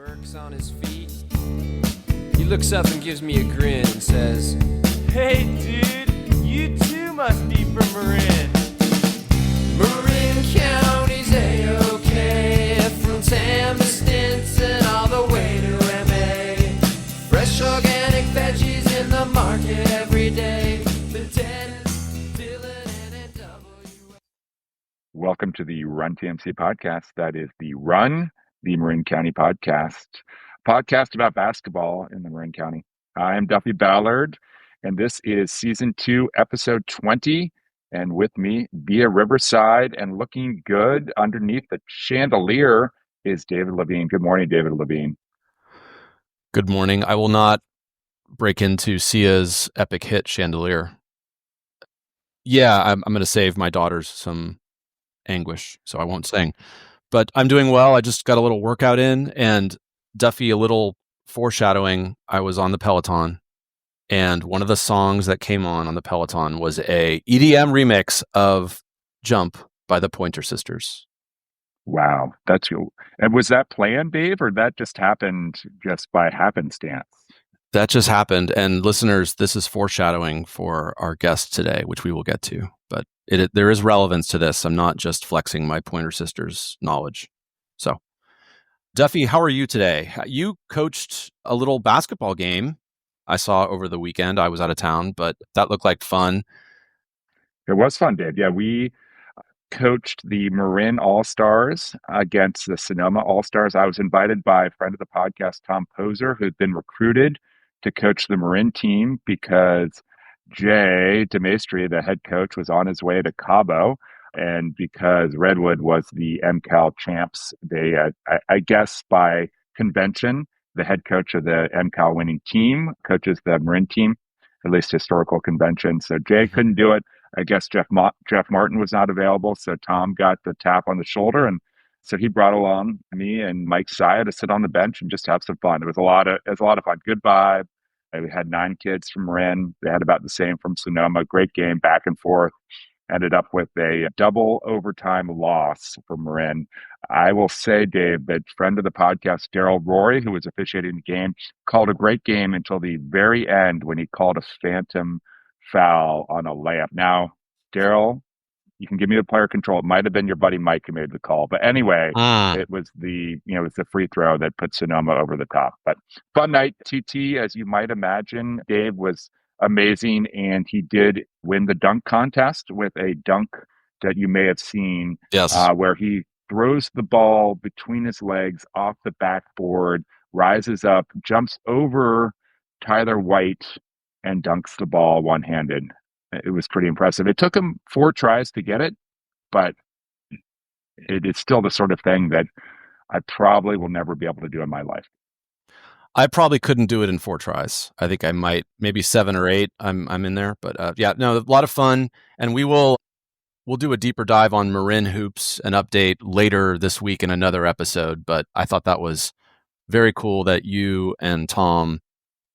Burke's on his feet. He looks up and gives me a grin and says, "Hey dude, you too must be from Marin." Marin County's A-OK, from Tam to Stinson all the way to MA. Fresh organic veggies in the market every day. Lieutenant Dylan and NW. Welcome to the Run TMC podcast. That is the Run, the Marin County podcast about basketball in the Marin County. I am Duffy Ballard, and this is season 2, episode 20. And with me via Riverside and looking good underneath the chandelier is David Levine. Good morning, David Levine. Good morning. I will not break into Sia's epic hit Chandelier. Yeah, I'm going to save my daughters some anguish, so I won't sing. But I'm doing well. I just got a little workout in, and Duffy, a little foreshadowing, I was on the Peloton, and one of the songs that came on the Peloton was a EDM remix of Jump by the Pointer Sisters. Wow, that's cool. And was that planned, Dave, or that just happened just by happenstance? That just happened, and listeners, this is foreshadowing for our guest today, which we will get to. But there is relevance to this. I'm not just flexing my Pointer Sisters knowledge. So, Duffy, how are you today? You coached a little basketball game I saw over the weekend. I was out of town, but that looked like fun. It was fun, Dave. Yeah, we coached the Marin All-Stars against the Sonoma All-Stars. I was invited by a friend of the podcast, Tom Poser, who'd been recruited to coach the Marin team because Jay DeMaestri, the head coach, was on his way to Cabo. And because Redwood was the MCAL champs, they, I guess by convention, the head coach of the MCAL winning team coaches the Marin team, at least historical convention. So Jay couldn't do it. I guess Jeff Martin was not available. So Tom got the tap on the shoulder. And so he brought along me and Mike Saya to sit on the bench and just have some fun. It was a lot of fun. Good vibe. We had 9 kids from Marin. They had about the same from Sonoma. Great game, back and forth. Ended up with a double overtime loss for Marin. I will say, Dave, that friend of the podcast, Daryl Rory, who was officiating the game, called a great game until the very end when he called a phantom foul on a layup. Now, Daryl, you can give me the player control. It might have been your buddy Mike who made the call. But anyway, it was the free throw that put Sonoma over the top. But fun night. TT, as you might imagine, Dave, was amazing, and he did win the dunk contest with a dunk that you may have seen, yes, where he throws the ball between his legs off the backboard, rises up, jumps over Tyler White, and dunks the ball one-handed. It was pretty impressive. It took him 4 tries to get it, but it is still the sort of thing that I probably will never be able to do in my life. I probably couldn't do it in 4 tries. I think I might, maybe 7 or 8. I'm in there, but yeah, no, a lot of fun. And we'll do a deeper dive on Marin hoops, an update later this week in another episode. But I thought that was very cool that you and Tom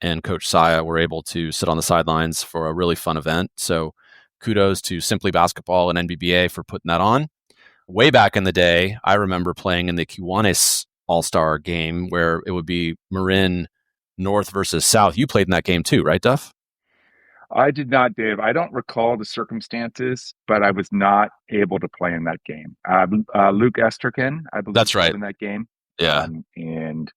and Coach Saya were able to sit on the sidelines for a really fun event. So kudos to Simply Basketball and NBBA for putting that on. Way back in the day, I remember playing in the Kiwanis All-Star game where it would be Marin North versus South. You played in that game too, right, Duff? I did not, Dave. I don't recall the circumstances, but I was not able to play in that game. Luke Esterkin, I believe, that's right, in that game. Yeah. And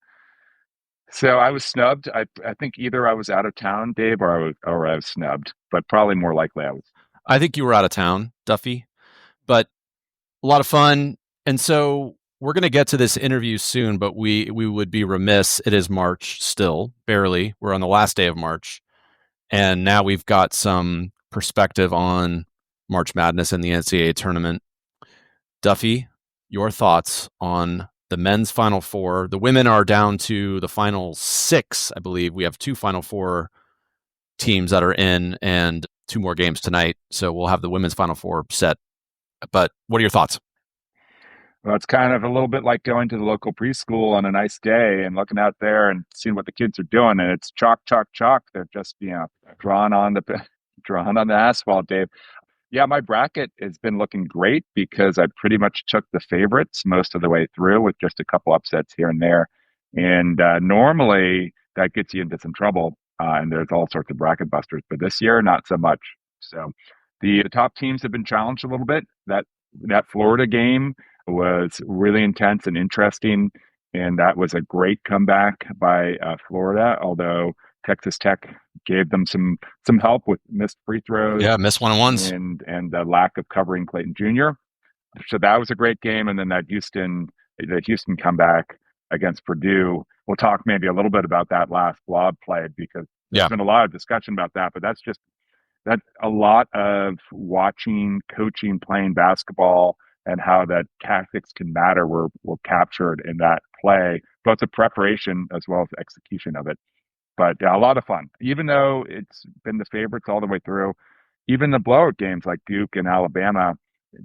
so I was snubbed. I think either I was out of town, Dave, or I was snubbed, but probably more likely I was. I think you were out of town, Duffy, but a lot of fun. And so we're going to get to this interview soon, but we would be remiss. It is March still, barely. We're on the last day of March. And now we've got some perspective on March Madness and the NCAA tournament. Duffy, your thoughts on the men's Final Four? The women are down to the Final 6, I believe. We have 2 Final Four teams that are in and 2 more games tonight. So we'll have the women's Final Four set. But what are your thoughts? Well, it's kind of a little bit like going to the local preschool on a nice day and looking out there and seeing what the kids are doing. And it's chalk, chalk, chalk. They're just, drawn on the asphalt, Dave. Yeah, my bracket has been looking great because I pretty much took the favorites most of the way through with just a couple upsets here and there. And normally that gets you into some trouble, and there's all sorts of bracket busters. But this year, not so much. So the top teams have been challenged a little bit. That Florida game was really intense and interesting, and that was a great comeback by Florida. Although Texas Tech gave them some help with missed free throws, missed one-on-ones, and the lack of covering Creighton Jr. So that was a great game, and then the Houston comeback against Purdue. We'll talk maybe a little bit about that last blob play because there's been a lot of discussion about that, but that's a lot of watching, coaching, playing basketball, and how that tactics can matter were captured in that play, both the preparation as well as the execution of it. But a lot of fun, even though it's been the favorites all the way through. Even the blowout games like Duke and Alabama,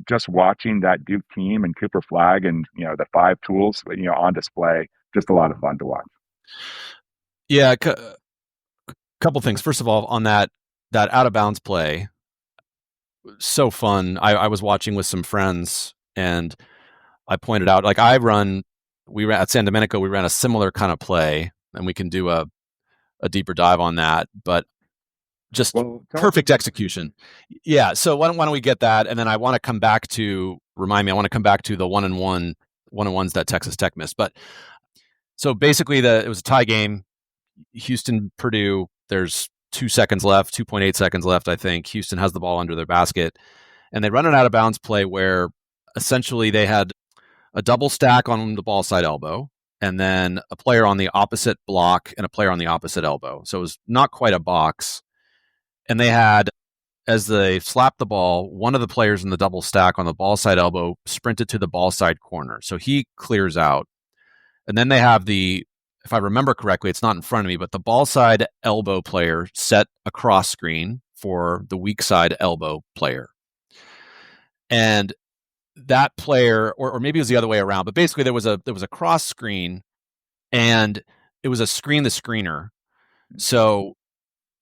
just watching that Duke team and Cooper Flagg and the five tools on display, just a lot of fun to watch. Yeah, couple things. First of all, on that out of bounds play, so fun. I was watching with some friends and I pointed out, like we ran at San Domenico, we ran a similar kind of play, and we can do a deeper dive on that, but just perfect execution. Yeah. So why don't we get that? And then I want to come back to the one-on-ones that Texas Tech missed. But so basically it was a tie game. Houston, Purdue, there's 2 seconds left, 2.8 seconds left, I think. Houston has the ball under their basket, and they run an out of bounds play where essentially they had a double stack on the ball side elbow, and then a player on the opposite block and a player on the opposite elbow. So it was not quite a box. And they had, as they slapped the ball, one of the players in the double stack on the ball side elbow sprinted to the ball side corner. So he clears out. And then they have if I remember correctly, it's not in front of me, but the ball side elbow player set a cross screen for the weak side elbow player. And that player, or maybe it was the other way around, but basically there was a cross screen and it was a screen the screener. So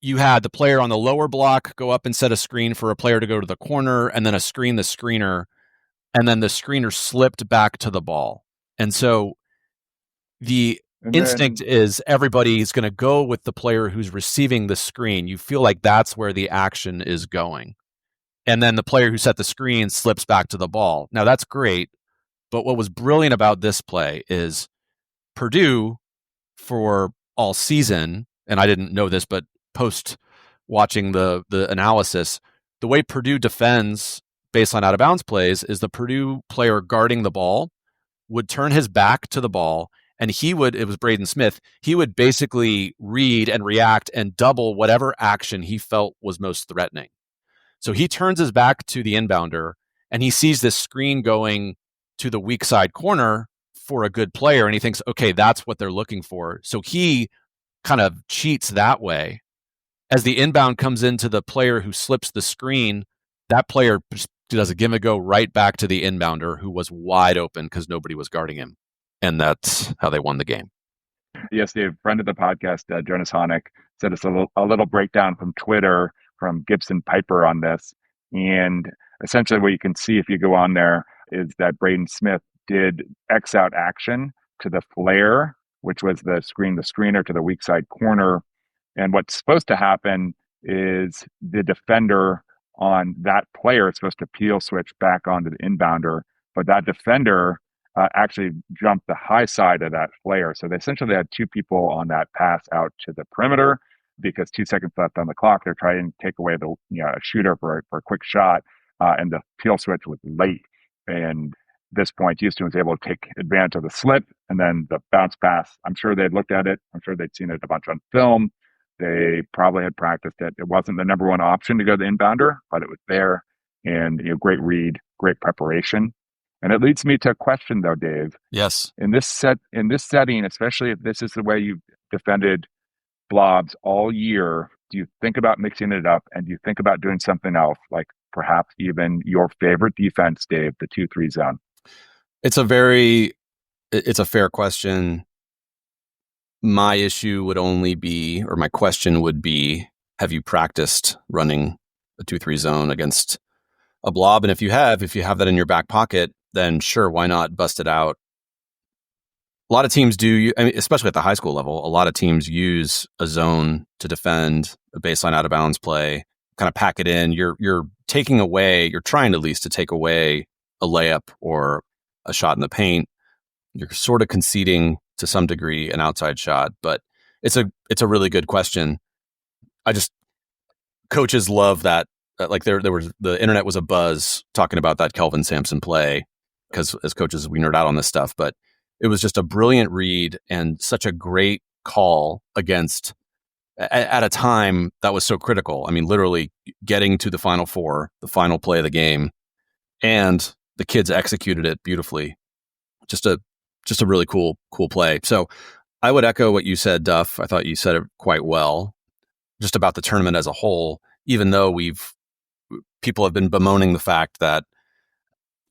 you had the player on the lower block go up and set a screen for a player to go to the corner, and then a screen the screener, and then the screener slipped back to the ball. And so the instinct is everybody's going to go with the player who's receiving the screen. You feel like that's where the action is going. And then the player who set the screen slips back to the ball. Now that's great, but what was brilliant about this play is Purdue, for all season, and I didn't know this, but post watching the analysis, the way Purdue defends based on out of bounds plays is the Purdue player guarding the ball would turn his back to the ball, and it was Braden Smith, he would basically read and react and double whatever action he felt was most threatening. So he turns his back to the inbounder and he sees this screen going to the weak side corner for a good player, and he thinks, okay, that's what they're looking for. So he kind of cheats that way. As the inbound comes into the player who slips the screen, that player does a give and go right back to the inbounder who was wide open because nobody was guarding him. And that's how they won the game. Yes, Dave, friend of the podcast, Jonas Honeck, sent us a little breakdown from Twitter from Gibson Piper on this. And essentially what you can see if you go on there is that Braden Smith did X out action to the flare, which was the screener to the weak side corner. And what's supposed to happen is the defender on that player is supposed to peel switch back onto the inbounder, but that defender actually jumped the high side of that flare. So they essentially had two people on that pass out to the perimeter because 2 seconds left on the clock. They're trying to take away the shooter for a quick shot, and the peel switch was late. And at this point, Houston was able to take advantage of the slip and then the bounce pass. I'm sure they'd looked at it. I'm sure they'd seen it a bunch on film. They probably had practiced it. It wasn't the number one option to go to the inbounder, but it was there. And great read, great preparation. And it leads me to a question, though, Dave. Yes. In this setting, especially if this is the way you've defended blobs all year, do you think about mixing it up, and do you think about doing something else, like perhaps even your favorite defense, Dave, the 2-3 zone? It's a fair question. My issue would only be, or my question would be, have you practiced running a 2-3 zone against a blob? And if you have that in your back pocket, then sure, why not bust it out A lot of teams do, I mean, especially at the high school level, a lot of teams use a zone to defend a baseline out of bounds play, kind of pack it in. You're taking away, you're trying at least to take away a layup or a shot in the paint. You're sort of conceding to some degree an outside shot, but it's a really good question. Coaches love that. Like there was, the internet was abuzz talking about that Kelvin Sampson play, because as coaches we nerd out on this stuff, but it was just a brilliant read and such a great call against at a time that was so critical. I mean, literally getting to the Final Four, the final play of the game, and the kids executed it beautifully. Just a really cool play. So I would echo what you said, Duff. I thought you said it quite well, just about the tournament as a whole, even though people have been bemoaning the fact that,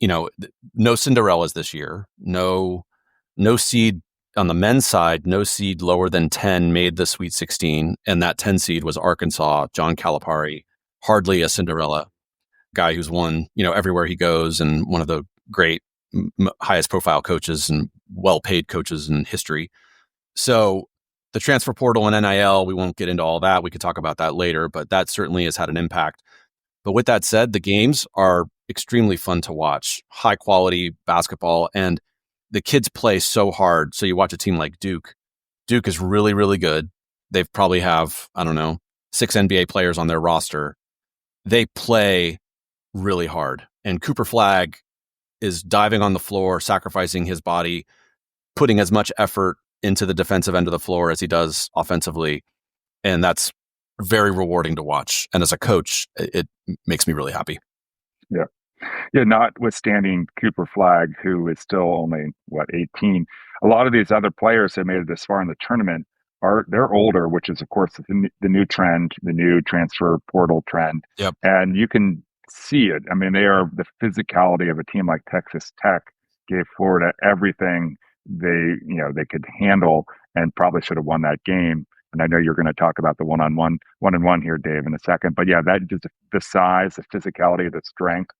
no Cinderellas this year, no seed on the men's side, no seed lower than 10 made the Sweet 16. And that 10 seed was Arkansas, John Calipari, hardly a Cinderella guy who's won, everywhere he goes, and one of the great, highest profile coaches and well-paid coaches in history. So the transfer portal and NIL, we won't get into all that. We could talk about that later, but that certainly has had an impact. But with that said, the games are extremely fun to watch, high quality basketball, and the kids play so hard. So you watch a team like Duke. Duke is really, really good. They probably have, 6 NBA players on their roster. They play really hard. And Cooper Flagg is diving on the floor, sacrificing his body, putting as much effort into the defensive end of the floor as he does offensively. And that's very rewarding to watch. And as a coach, it makes me really happy. Yeah. Yeah, notwithstanding Cooper Flagg, who is still only, 18. A lot of these other players that made it this far in the tournament they're older, which is, of course, the new trend, the new transfer portal trend. Yep. And you can see it. I mean, the physicality of a team like Texas Tech gave Florida everything they could handle, and probably should have won that game. And I know you're going to talk about the one-on-one here, Dave, in a second. But yeah, that just the size, the physicality, the strength,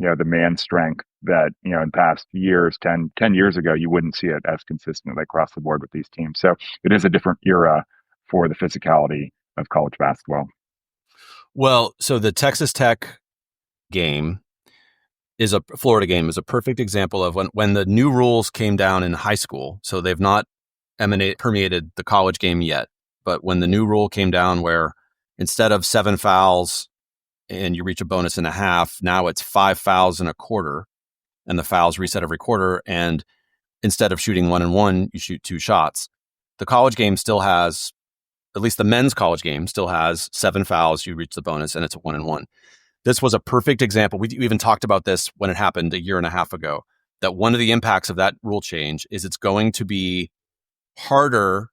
the man strength that, in past years, 10 years ago, you wouldn't see it as consistently across the board with these teams. So it is a different era for the physicality of college basketball. Well, so the Texas Tech game Florida game is a perfect example of when the new rules came down in high school. So they've not permeated the college game yet. But when the new rule came down where instead of 7 fouls and you reach a bonus and a half, now it's 5 fouls and a quarter, and the fouls reset every quarter. And instead of shooting 1-and-1, you shoot 2 shots. The college game still has, at least the men's college game still has 7 fouls, you reach the bonus, and it's a 1-and-1. This was a perfect example. We even talked about this when it happened a year and a half ago, that one of the impacts of that rule change is it's going to be harder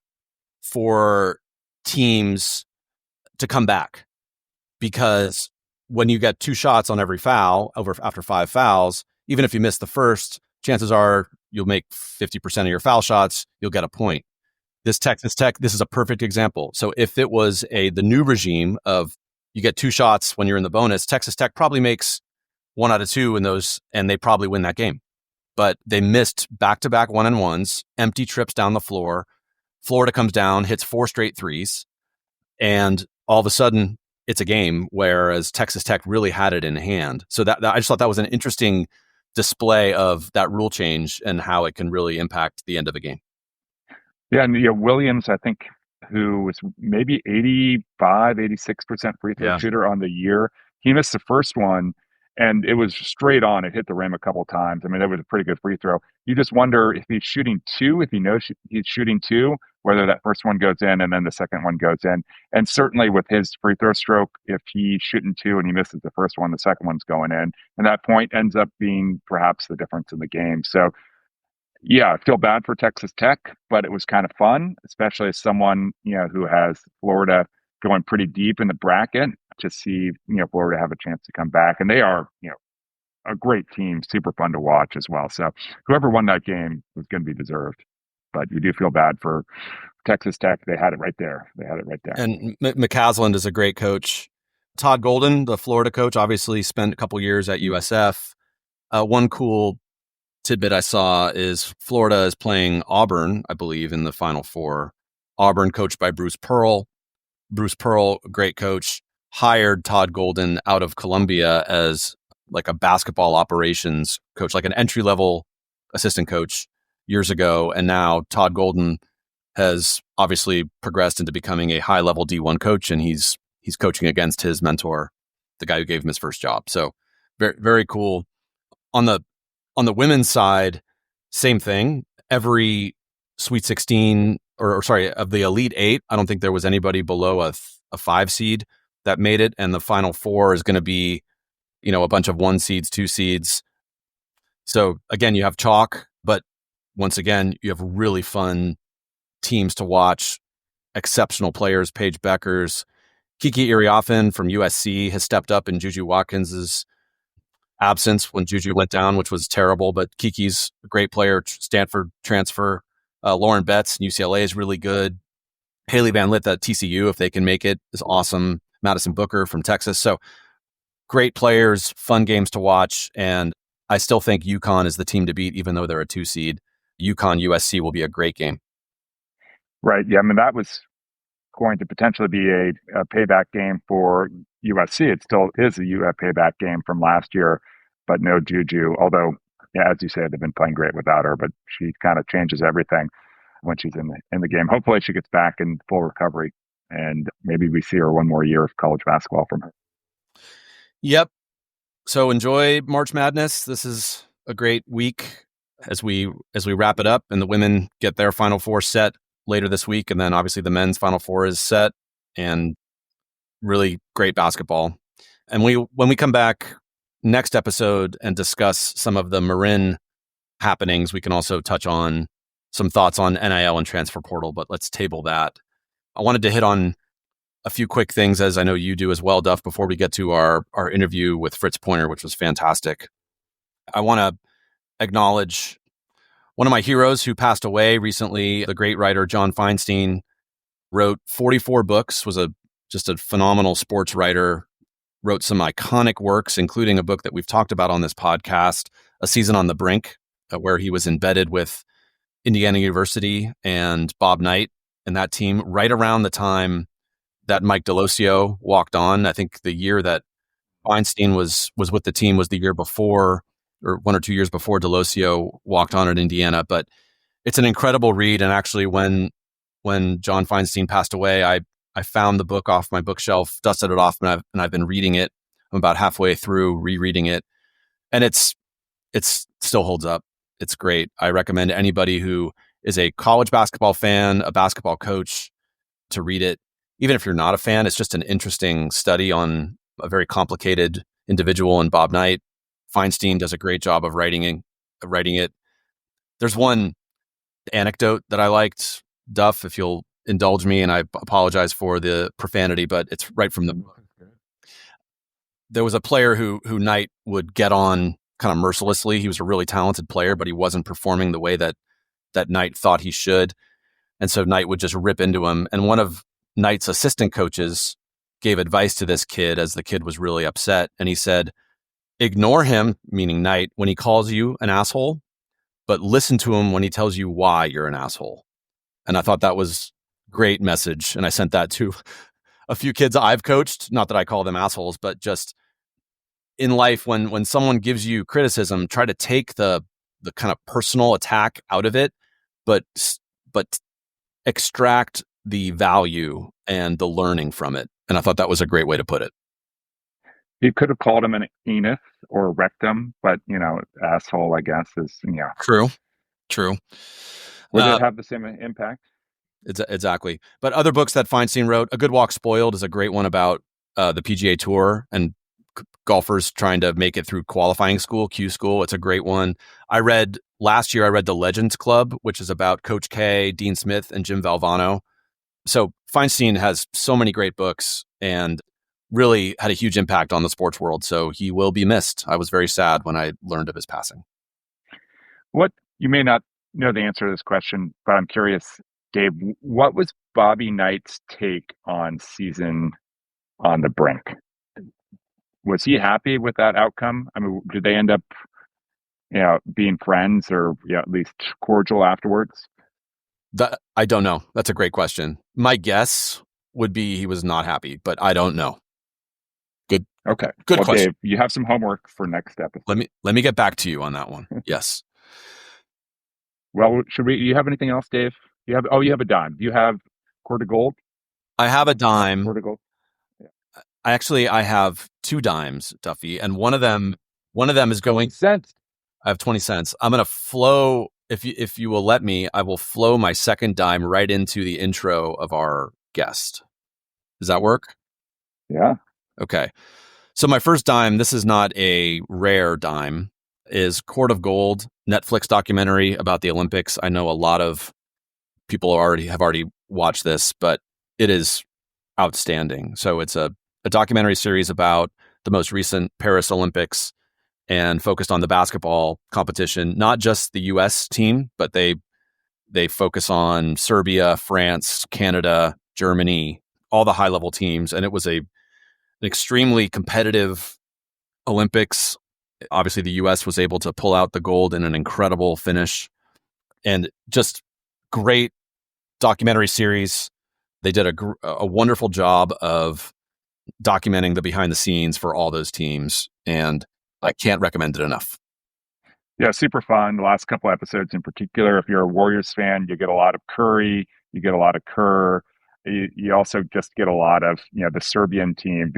for teams to come back, because when you get 2 shots on every foul after 5 fouls, even if you miss the first, chances are you'll make 50% of your foul shots, you'll get a point. This Texas Tech, this is a perfect example. So if it was the new regime of you get 2 shots when you're in the bonus, Texas Tech probably makes 1 out of 2 in those, and they probably win that game. But they missed back-to-back 1-and-1s, empty trips down the floor. Florida comes down, hits 4 straight threes, and all of a sudden it's a game, whereas Texas Tech really had it in hand. So that I just thought that was an interesting display of that rule change and how it can really impact the end of a game. Yeah, and Williams, I think, who was maybe 85, 86% free throw shooter on the year, he missed the first one, and it was straight on. It hit the rim a couple of times. I mean, that was a pretty good free throw. You just wonder if he's shooting 2, if he knows he's shooting 2, whether that first one goes in and then the second one goes in. And certainly with his free throw stroke, if he's shooting 2 and he misses the first one, the second one's going in. And that point ends up being perhaps the difference in the game. So, yeah, I feel bad for Texas Tech, but it was kind of fun, especially as someone, who has Florida going pretty deep in the bracket, to see, Florida have a chance to come back. And they are, a great team, super fun to watch as well. So whoever won that game was going to be deserved. But you do feel bad for Texas Tech. They had it right there. And McCasland is a great coach. Todd Golden, the Florida coach, obviously spent a couple years at USF. One cool tidbit I saw is Florida is playing Auburn, I believe, in the Final Four. Auburn, coached by Bruce Pearl. Bruce Pearl, great coach, hired Todd Golden out of Columbia as like a basketball operations coach, like an entry-level assistant coach years ago. And now Todd Golden has obviously progressed into becoming a high-level D1 coach, and he's coaching against his mentor, the guy who gave him his first job. So very, very cool. On the women's side, same thing. Every Sweet 16, or sorry, of the Elite Eight, I don't think there was anybody below a 5 seed that made it. And the Final Four is going to be, a bunch of 1 seeds, 2 seeds. So again, you have chalk, but once again, you have really fun teams to watch, exceptional players. Paige Beckers, Kiki Iriafen from USC has stepped up in Juju Watkins's absence when Juju went down, which was terrible, but Kiki's a great player, Stanford transfer. Lauren Betts, UCLA, is really good. Haley Van Lith at TCU, if they can make it, is awesome. Madison Booker from Texas. So great players, fun games to watch. And I still think UConn is the team to beat, even though they're a 2 seed. UConn USC will be a great game. Right. Yeah. I mean, that was going to potentially be a payback game for USC. It still is a payback game from last year, but no Juju. Although, yeah, as you said, they've been playing great without her, but she kind of changes everything when she's in the game. Hopefully she gets back in full recovery, and maybe we see her one more year of college basketball from her. Yep. So enjoy March Madness. This is a great week as we wrap it up, and the women get their Final Four set later this week, and then obviously the men's Final Four is set, and really great basketball. And when we come back next episode and discuss some of the Marin happenings, we can also touch on some thoughts on NIL and transfer portal, but let's table that. I wanted to hit on a few quick things, as I know you do as well, Duff, before we get to our interview with Fritz Pointer, which was fantastic. I want to acknowledge one of my heroes who passed away recently. The great writer John Feinstein wrote 44 books, was just a phenomenal sports writer, wrote some iconic works, including a book that we've talked about on this podcast, A Season on the Brink, where he was embedded with Indiana University and Bob Knight and that team right around the time that Mike Delosio walked on. I think the year that Feinstein was with the team was the year before, or 1 or 2 years before Delosio walked on at Indiana. But it's an incredible read. And actually, when John Feinstein passed away, I found the book off my bookshelf, dusted it off, and I've been reading it. I'm about halfway through rereading it, and it's still holds up. It's great. I recommend anybody who is a college basketball fan, a basketball coach, to read it. Even if you're not a fan, it's just an interesting study on a very complicated individual in Bob Knight. Feinstein does a great job of writing it. There's one anecdote that I liked, Duff, if you'll indulge me, and I apologize for the profanity, but it's right from the book. There was a player who Knight would get on kind of mercilessly. He was a really talented player, but he wasn't performing the way that Knight thought he should. And so Knight would just rip into him. And one of Knight's assistant coaches gave advice to this kid as the kid was really upset. And he said, ignore him, meaning Knight, when he calls you an asshole, but listen to him when he tells you why you're an asshole. And I thought that was great message. And I sent that to a few kids I've coached. Not that I call them assholes, but just in life, when someone gives you criticism, try to take the kind of personal attack out of it, but extract the value and the learning from it. And I thought that was a great way to put it. You could have called him an anus or a rectum, but, asshole, I guess, is, True. Would it have the same impact? Exactly. But other books that Feinstein wrote, A Good Walk Spoiled is a great one about the PGA Tour and golfers trying to make it through qualifying school, Q school. It's a great one. Last year, I read The Legends Club, which is about Coach K, Dean Smith, and Jim Valvano. So Feinstein has so many great books and really had a huge impact on the sports world. So he will be missed. I was very sad when I learned of his passing. You may not know the answer to this question, but I'm curious, Dave, what was Bobby Knight's take on Season on the Brink? Was he happy with that outcome? I mean, did they end up being friends or at least cordial afterwards? That I don't know. That's a great question. My guess would be he was not happy, but I don't know. Good. Okay. Good Well, question. Dave, you have some homework for next episode. Let me get back to you on that one. Yes. Well, you have anything else, Dave? You have a dime. You have Court of Gold? I have a dime. Court of Gold? I have 2 dimes, Duffy, and one of them is going. 20 cents. I have 20 cents. I'm going to flow, if you will let me, I will flow my second dime right into the intro of our guest. Does that work? Yeah. Okay. So my first dime, this is not a rare dime, is Court of Gold, Netflix documentary about the Olympics. I know a lot of people have already watched this, but it is outstanding. So it's a documentary series about the most recent Paris Olympics and focused on the basketball competition, not just the US team, but they focus on Serbia, France, Canada, Germany, all the high level teams. And it was an extremely competitive Olympics. Obviously, the US was able to pull out the gold in an incredible finish, and just great documentary series. They did a wonderful job of documenting the behind the scenes for all those teams, and I can't recommend it enough. Yeah, super fun. The last couple episodes in particular, if you're a Warriors fan, you get a lot of Curry, you get a lot of Kerr. You also just get a lot of, the Serbian team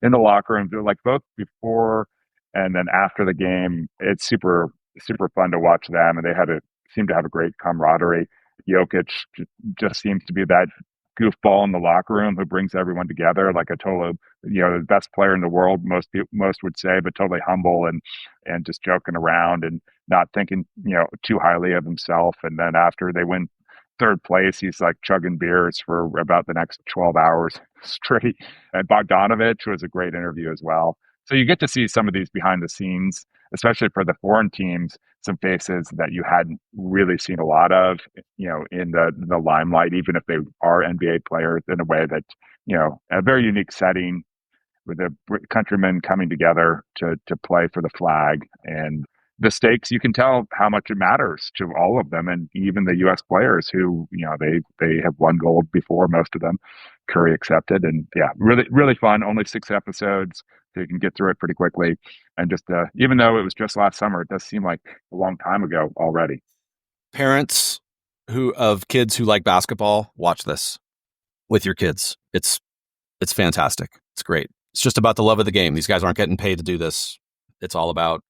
in the locker room, like both before and then after the game. It's super, super fun to watch them. And they seem to have a great camaraderie. Jokic just seems to be that goofball in the locker room who brings everyone together, like a total, the best player in the world, most would say, but totally humble and just joking around and not thinking, too highly of himself. And then after they win third place, he's like chugging beers for about the next 12 hours straight. And Bogdanovich was a great interview as well. So you get to see some of these behind the scenes, especially for the foreign teams, some faces that you hadn't really seen a lot of, in the limelight, even if they are NBA players, in a way that, a very unique setting with the countrymen coming together to play for the flag. And the stakes, you can tell how much it matters to all of them, and even the U.S. players who, they have won gold before, most of them, Curry accepted. And yeah, really, really fun. Only 6 episodes, so you can get through it pretty quickly. And just even though it was just last summer, it does seem like a long time ago already. Parents of kids who like basketball, watch this with your kids. It's fantastic. It's great. It's just about the love of the game. These guys aren't getting paid to do this. It's all about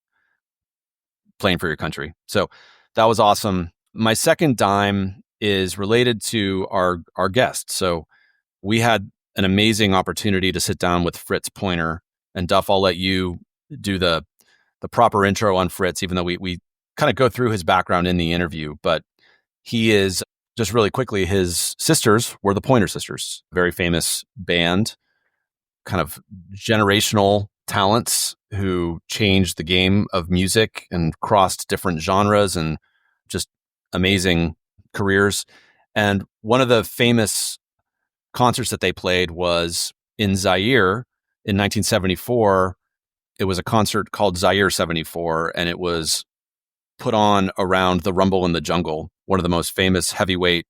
playing for your country. So that was awesome. My second dime is related to our guest. So we had an amazing opportunity to sit down with Fritz Pointer. And Duff, I'll let you do the proper intro on Fritz, even though we kind of go through his background in the interview. But he is, just really quickly, his sisters were the Pointer Sisters, very famous band, kind of generational talents who changed the game of music and crossed different genres, and just amazing careers. And one of the famous concerts that they played was in Zaire in 1974. It was a concert called Zaire 74, and it was put on around the Rumble in the Jungle, one of the most famous heavyweight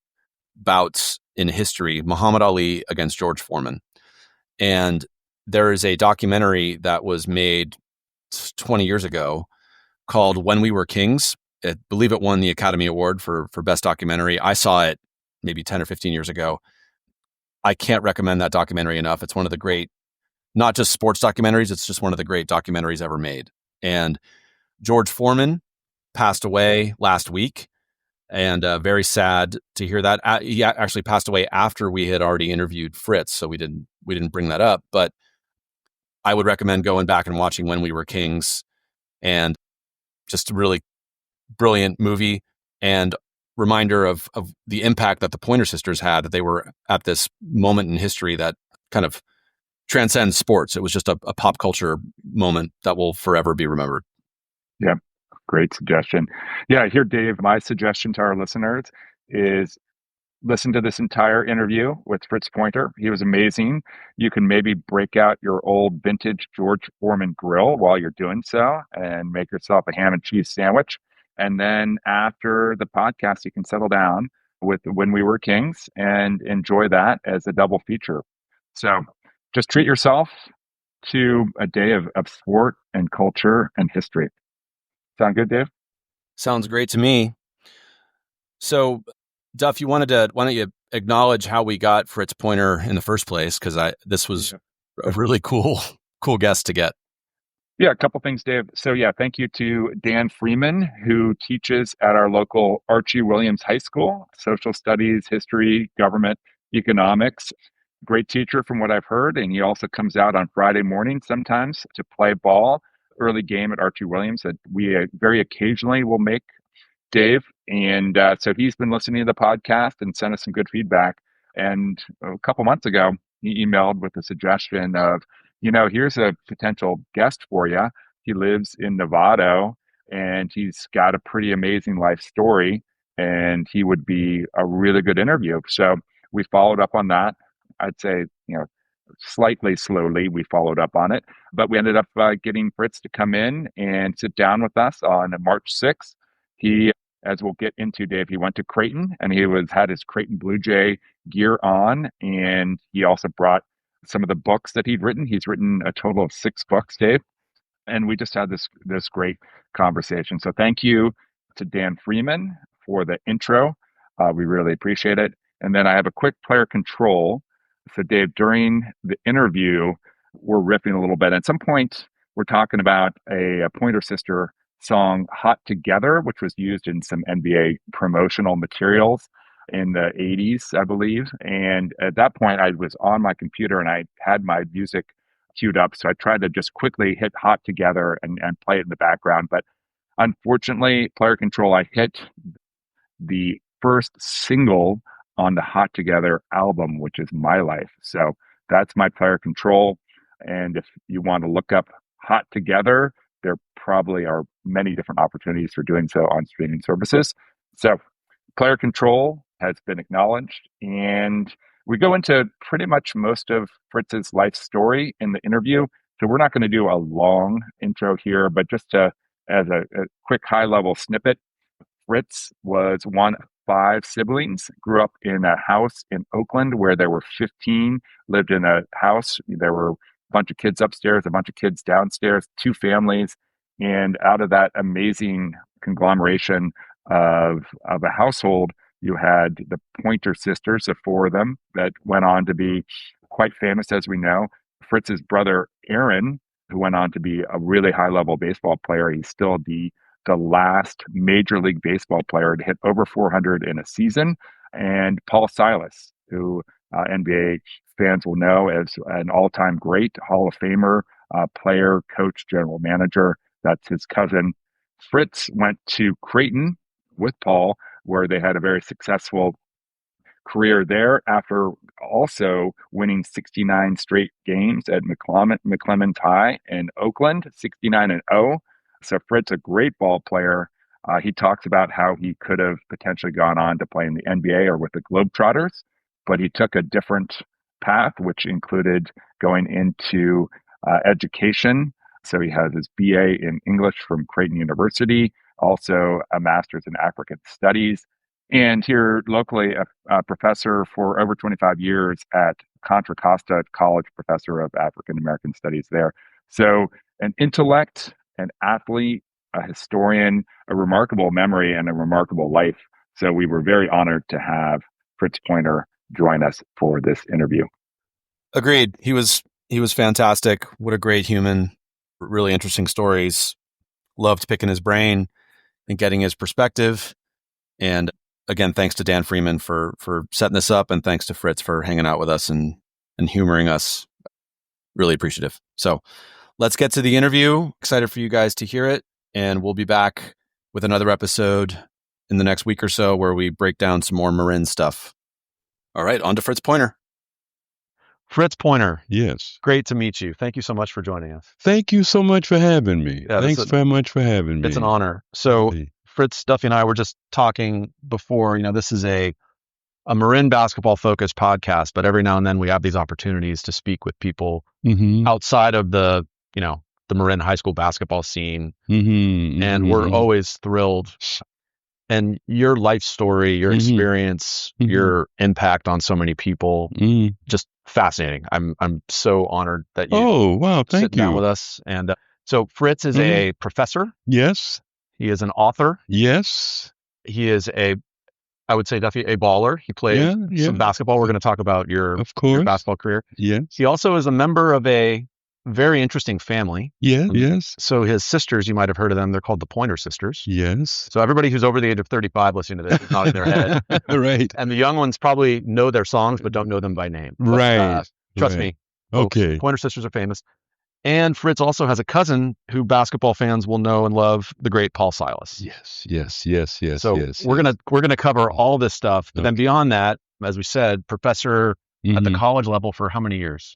bouts in history, Muhammad Ali against George Foreman. And there is a documentary that was made 20 years ago called When We Were Kings. I believe it won the Academy Award for Best Documentary. I saw it maybe 10 or 15 years ago. I can't recommend that documentary enough. It's one of the great, not just sports documentaries, it's just one of the great documentaries ever made. And George Foreman passed away last week, and very sad to hear that. He actually passed away after we had already interviewed Fritz, so we didn't bring that up. But I would recommend going back and watching When We Were Kings, and just a really brilliant movie and reminder of the impact that the Pointer Sisters had, that they were at this moment in history that kind of transcends sports. It was just a pop culture moment that will forever be remembered. Yeah, great suggestion. Yeah, here, Dave, my suggestion to our listeners is listen to this entire interview with Fritz Pointer. He was amazing. You can maybe break out your old vintage George Foreman grill while you're doing so and make yourself a ham and cheese sandwich. And then after the podcast, you can settle down with When We Were Kings and enjoy that as a double feature. So just treat yourself to a day of sport and culture and history. Sound good, Dave? Sounds great to me. So, Duff, why don't you acknowledge how we got Fritz Pointer in the first place? Because this was a really cool guest to get. Yeah, a couple things, Dave. So thank you to Dan Freeman, who teaches at our local Archie Williams High School, social studies, history, government, economics. Great teacher from what I've heard. And he also comes out on Friday morning sometimes to play ball, early game at Archie Williams that we very occasionally will make, Dave. And so he's been listening to the podcast and sent us some good feedback. And a couple months ago, he emailed with a suggestion of, here's a potential guest for you. He lives in Novato and he's got a pretty amazing life story and he would be a really good interview. So we followed up on that. I'd say, slightly slowly we followed up on it, but we ended up getting Fritz to come in and sit down with us on March 6th. He, as we'll get into, Dave, he went to Creighton and he had his Creighton Blue Jay gear on. And he also brought some of the books that he'd written. He's written a total of 6 books, Dave. And we just had this great conversation. So thank you to Dan Freeman for the intro. We really appreciate it. And then I have a quick player control. So Dave, during the interview, we're riffing a little bit. At some point, we're talking about a Pointer Sister song, Hot Together, which was used in some NBA promotional materials in the 80s, I believe. And at that point, I was on my computer and I had my music queued up. So I tried to just quickly hit Hot Together and play it in the background. But unfortunately, player control, I hit the first single on the Hot Together album, which is My Life. So that's my player control. And if you want to look up Hot Together, there probably are many different opportunities for doing so on streaming services. So player control has been acknowledged. And we go into pretty much most of Fritz's life story in the interview. So we're not going to do a long intro here, but just as a quick high-level snippet, Fritz was one of 5 siblings, grew up in a house in Oakland where there were 15, lived in a house. There were a bunch of kids upstairs, a bunch of kids downstairs, 2 families. And out of that amazing conglomeration of a household, you had the Pointer sisters, the 4 of them, that went on to be quite famous, as we know. Fritz's brother, Aaron, who went on to be a really high-level baseball player. He's still the last Major League Baseball player to hit over 400 in a season. And Paul Silas, who NBA fans will know as an all-time great Hall-of-Famer player, coach, general manager. That's his cousin. Fritz went to Creighton with Paul, where they had a very successful career there after also winning 69 straight games at McClymonds High in Oakland, 69-0. So Fritz, a great ball player. He talks about how he could have potentially gone on to play in the NBA or with the Globetrotters, but he took a different path, which included going into education. So he has his BA in English from Creighton University, also a master's in African Studies, and here locally, a professor for over 25 years at Contra Costa College, professor of African American Studies there. So an intellect, an athlete, a historian, a remarkable memory, and a remarkable life. So we were very honored to have Fritz Pointer join us for this interview. Agreed. He was fantastic. What a great human. Really interesting stories. Loved picking his brain and getting his perspective. And again, thanks to Dan Freeman for setting this up, and thanks to Fritz for hanging out with us and humoring us. Really appreciative. So let's get to the interview. Excited for you guys to hear it. And we'll be back with another episode in the next week or so where we break down some more Marin stuff. All right, on to Fritz Pointer. Fritz Pointer. Yes. Great to meet you. Thank you so much for joining us. Thank you so much for having me. Yeah, Thanks very much for having me. It's an honor. So Hey. Fritz, Duffy, and I were just talking before, this is a a Marin basketball focused podcast, but every now and then we have these opportunities to speak with people Mm-hmm. outside of the Marin high school basketball scene. Mm-hmm. And we're always thrilled. And your life story, your experience, your impact on so many people, just fascinating. I'm so honored that you wow, thank sit down you. with us. And so Fritz is a professor. Yes. He is an author. Yes. He is I would say, Duffy, a baller. He played some basketball. We're going to talk about your basketball career. Yes. He also is a member of a very interesting family. Yes. So his sisters, you might have heard of them. They're called the Pointer sisters. Yes. So everybody who's over the age of 35 listening to this is nodding their head. Right. And the young ones probably know their songs, but don't know them by name. But, Right. Trust me. Folks, Okay. Pointer sisters are famous. And Fritz also has a cousin who basketball fans will know and love, the great Paul Silas. Yes. So we're gonna cover all this stuff. But then beyond that, as we said, professor at the college level for how many years?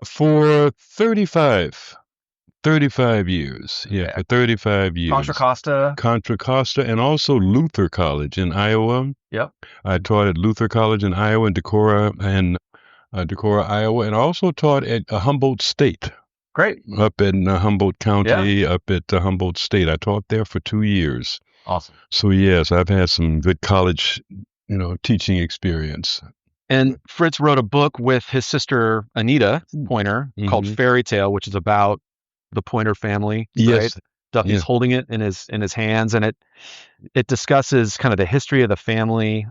For 35 years. Yeah, for 35 years. Contra Costa and also Luther College in Iowa. Yep. I taught at Luther College in Iowa and Decorah, Iowa, and also taught at Humboldt State. Great. Up in Humboldt County, up at Humboldt State. I taught there for 2 years. Awesome. So yes, I've had some good college, teaching experience. And Fritz wrote a book with his sister Anita Pointer called Fairy Tale, which is about the Pointer family. Yes. Right? Duffy's holding it in his hands, and it discusses kind of the history of the family.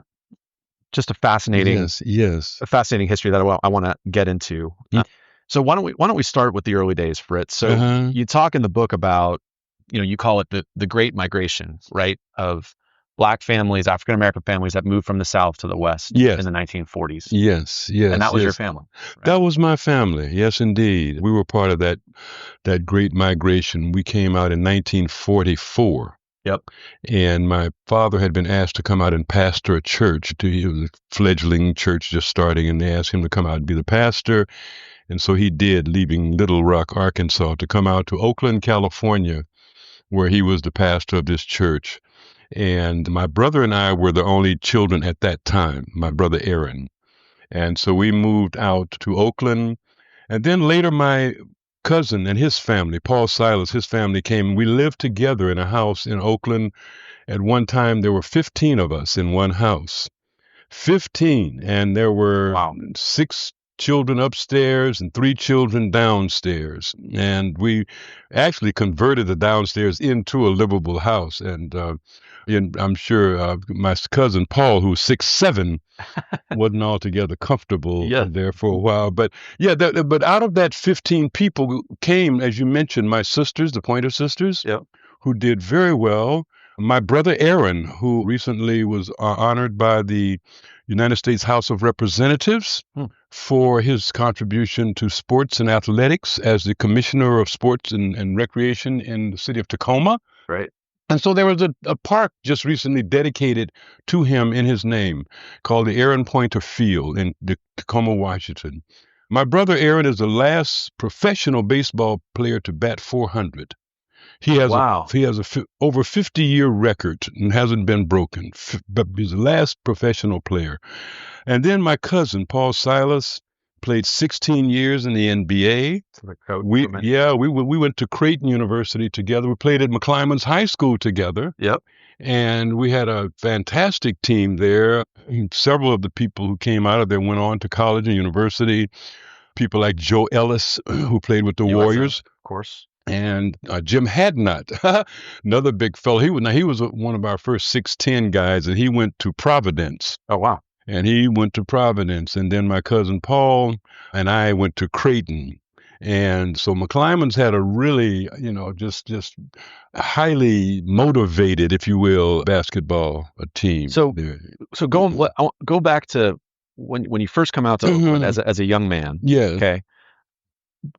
Just a fascinating, a fascinating history that I want to get into. So why don't we start with the early days, Fritz? So you talk in the book about, you call it the Great Migration, right? Of Black families, African American families that moved from the South to the West in the 1940s. Yes. And that was your family. Right? That was my family. Yes, indeed. We were part of that Great Migration. We came out in 1944. Yep. And my father had been asked to come out and pastor a church. He was a fledgling church just starting, and they asked him to come out and be the pastor. And so he did, leaving Little Rock, Arkansas, to come out to Oakland, California, where he was the pastor of this church. And my brother and I were the only children at that time, my brother Aaron. And so we moved out to Oakland. And then later my cousin and his family, Paul Silas, his family came. We lived together in a house in Oakland. At one time, there were 15 of us in one house. 15. And there were 6 children upstairs and 3 children downstairs. And we actually converted the downstairs into a livable house. And I'm sure my cousin Paul, who was 6'7", wasn't altogether comfortable there for a while. But but out of that 15 people came, as you mentioned, my sisters, the Pointer sisters, who did very well. My brother Aaron, who recently was honored by the United States House of Representatives for his contribution to sports and athletics as the Commissioner of Sports and Recreation in the city of Tacoma. Right. And so there was a park just recently dedicated to him in his name called the Aaron Pointer Field in Tacoma, Washington. My brother Aaron is the last professional baseball player to bat 400. He has over 50-year record and hasn't been broken. But he's the last professional player. And then my cousin Paul Silas played 16 years in the NBA. We went to Creighton University together. We played at McClymonds High School together. Yep. And we had a fantastic team there. Several of the people who came out of there went on to college and university. People like Joe Ellis, who played with the Warriors. Of course. And Jim Hadnot, another big fellow. He was one of our first 6'10" guys, and he went to Providence. Oh, wow. And he went to Providence. And then my cousin Paul and I went to Creighton. And so McClymonds had a really, just highly motivated, if you will, basketball team. So go back to when you first come out to Oakland as a young man. Yeah. Okay.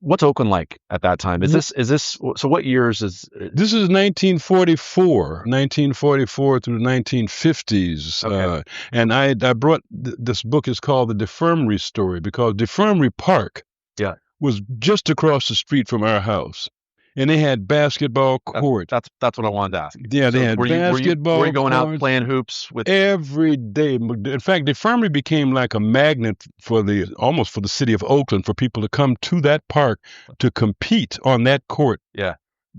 What's Oakland like at that time? Is this so what years is this is 1944 through the 1950s. Okay. And I brought this book is called The Defirmary Story because Defirmary Park was just across the street from our house. And they had basketball courts. That's what I wanted to ask you. Yeah, they had basketball. Were you going out playing hoops with every day? In fact, the infirmary became like a magnet almost for the city of Oakland, for people to come to that park to compete on that court. Yeah.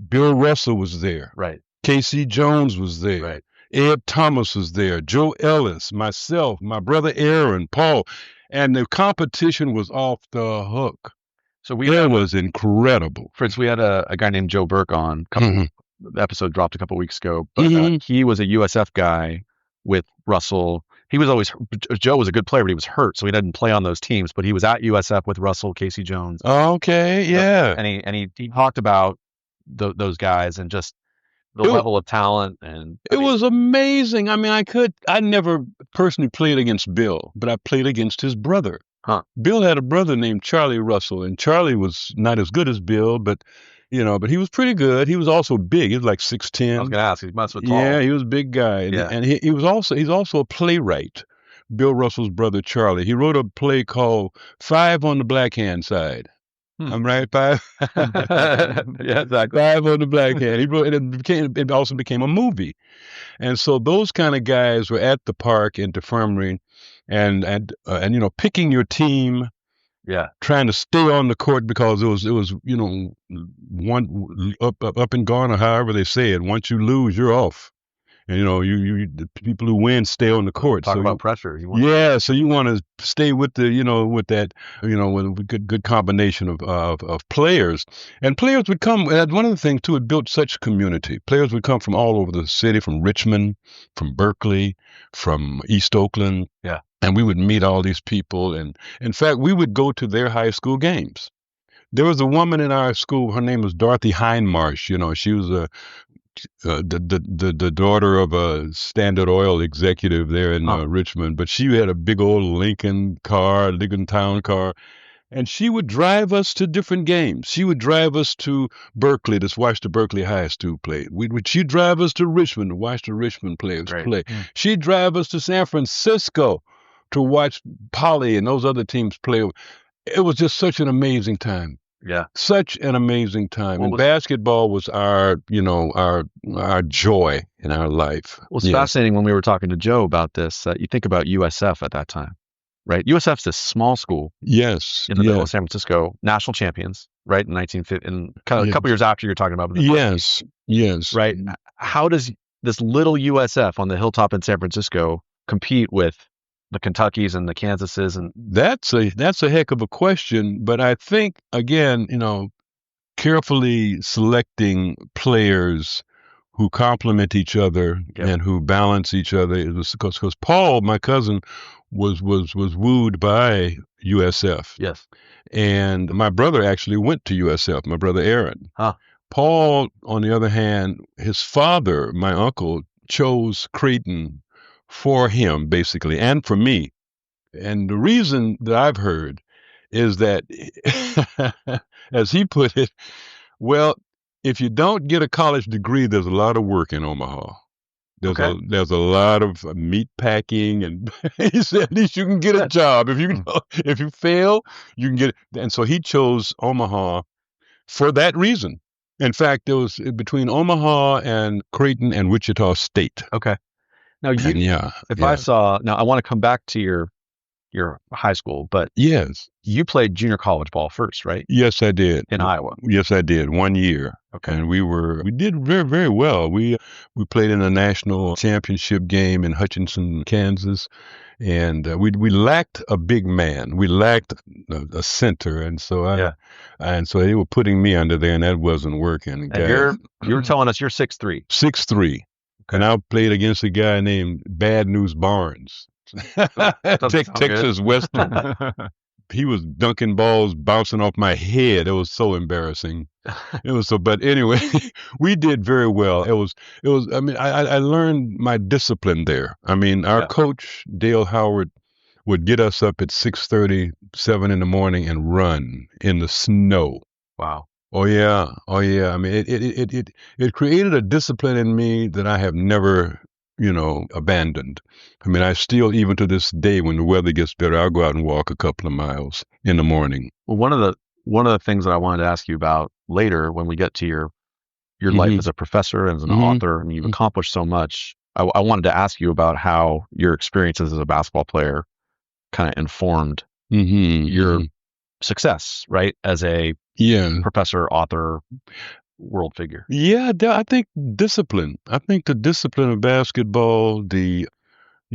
Bill Russell was there. Right. Casey Jones was there. Right. Ed Thomas was there. Joe Ellis, myself, my brother Aaron, Paul, and the competition was off the hook. So it was incredible. Fritz, we had a guy named Joe Burke on. The episode dropped a couple weeks ago. But he was a USF guy with Russell. Joe was a good player, but he was hurt, so he didn't play on those teams. But he was at USF with Russell, Casey Jones. Okay, yeah. And he talked about those guys and just the level of talent. And it was amazing. I mean, I never personally played against Bill, but I played against his brother. Huh. Bill had a brother named Charlie Russell, and Charlie was not as good as Bill, but he was pretty good. He was also big. He was like 6'10". I was going to ask, he must have been tall. Yeah, he was a big guy. Yeah. And he's also a playwright. Bill Russell's brother Charlie. He wrote a play called Five on the Black Hand Side. I'm right, Five? Yeah, exactly. Five on the Black Hand. He wrote it also became a movie. And so those kind of guys were at the park in the infirmary and picking your team, trying to stay on the court, because it was one up and gone, or however they say it. Once you lose, you're off. And the people who win stay on the court. Talk about pressure. So you want to stay with with that with a good combination of players. And players would come. One of the things too, it built such community. Players would come from all over the city, from Richmond, from Berkeley, from East Oakland. Yeah. And we would meet all these people, and in fact, we would go to their high school games. There was a woman in our school. Her name was Dorothy Hindmarsh. She was the daughter of a Standard Oil executive there in Richmond, but she had a big old Lincoln Town car, and she would drive us to different games. She would drive us to Berkeley to watch the Berkeley High School play. She'd drive us to Richmond to watch the Richmond players play. She'd drive us to San Francisco to watch Poly and those other teams play. It was just such an amazing time. Yeah. Such an amazing time. And basketball was our joy in our life. Well, it's fascinating when we were talking to Joe about this, you think about USF at that time, right? USF's this small school. Yes. In the middle of San Francisco, national champions, right? In 1950, and kind of a couple years after you're talking about. Yes. Right. How does this little USF on the hilltop in San Francisco compete with the Kentuckys and the Kansases? And that's a heck of a question, but I think, again, carefully selecting players who complement each other and who balance each other. It was because Paul, my cousin, was wooed by USF. Yes. And my brother actually went to USF, my brother Aaron. Huh. Paul, on the other hand, his father, my uncle, chose Creighton for him, basically, and for me. And the reason that I've heard is that, as he put it, well, if you don't get a college degree, there's a lot of work in Omaha. There's a lot of meat packing, and he said at least you can get a job. If you fail, you can get it. And so he chose Omaha for that reason. In fact, it was between Omaha and Creighton and Wichita State. Okay. Now, I want to come back to your high school, but yes, you played junior college ball first, right? Yes, I did. In Iowa. Yes, I did. 1 year. Okay. And we did very, very well. We played in a national championship game in Hutchinson, Kansas, and we lacked a big man. We lacked a center, and so they were putting me under there, and that wasn't working. And you were telling us you're 6'3". 6'3". And I played against a guy named Bad News Barnes, Texas Western. He was dunking balls bouncing off my head. It was so embarrassing. But anyway, we did very well. It was. I mean, I learned my discipline there. I mean, our coach Dale Howard would get us up at 6:30, 7 in the morning and run in the snow. Wow. Oh yeah. I mean, it created a discipline in me that I have never, abandoned. I mean, I still, even to this day, when the weather gets better, I'll go out and walk a couple of miles in the morning. Well, one of the things that I wanted to ask you about later when we get to your life as a professor and as an author, and you've accomplished so much. I wanted to ask you about how your experiences as a basketball player kind of informed your success, right? As a professor, author, world figure. Yeah, I think discipline. I think the discipline of basketball, you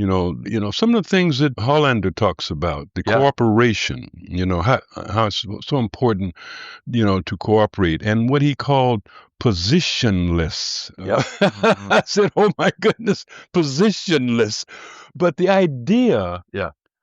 know, some of the things that Hollander talks about, the cooperation, you know, how it's so important, you know, to cooperate, and what he called positionless. I said, oh my goodness, positionless. But the idea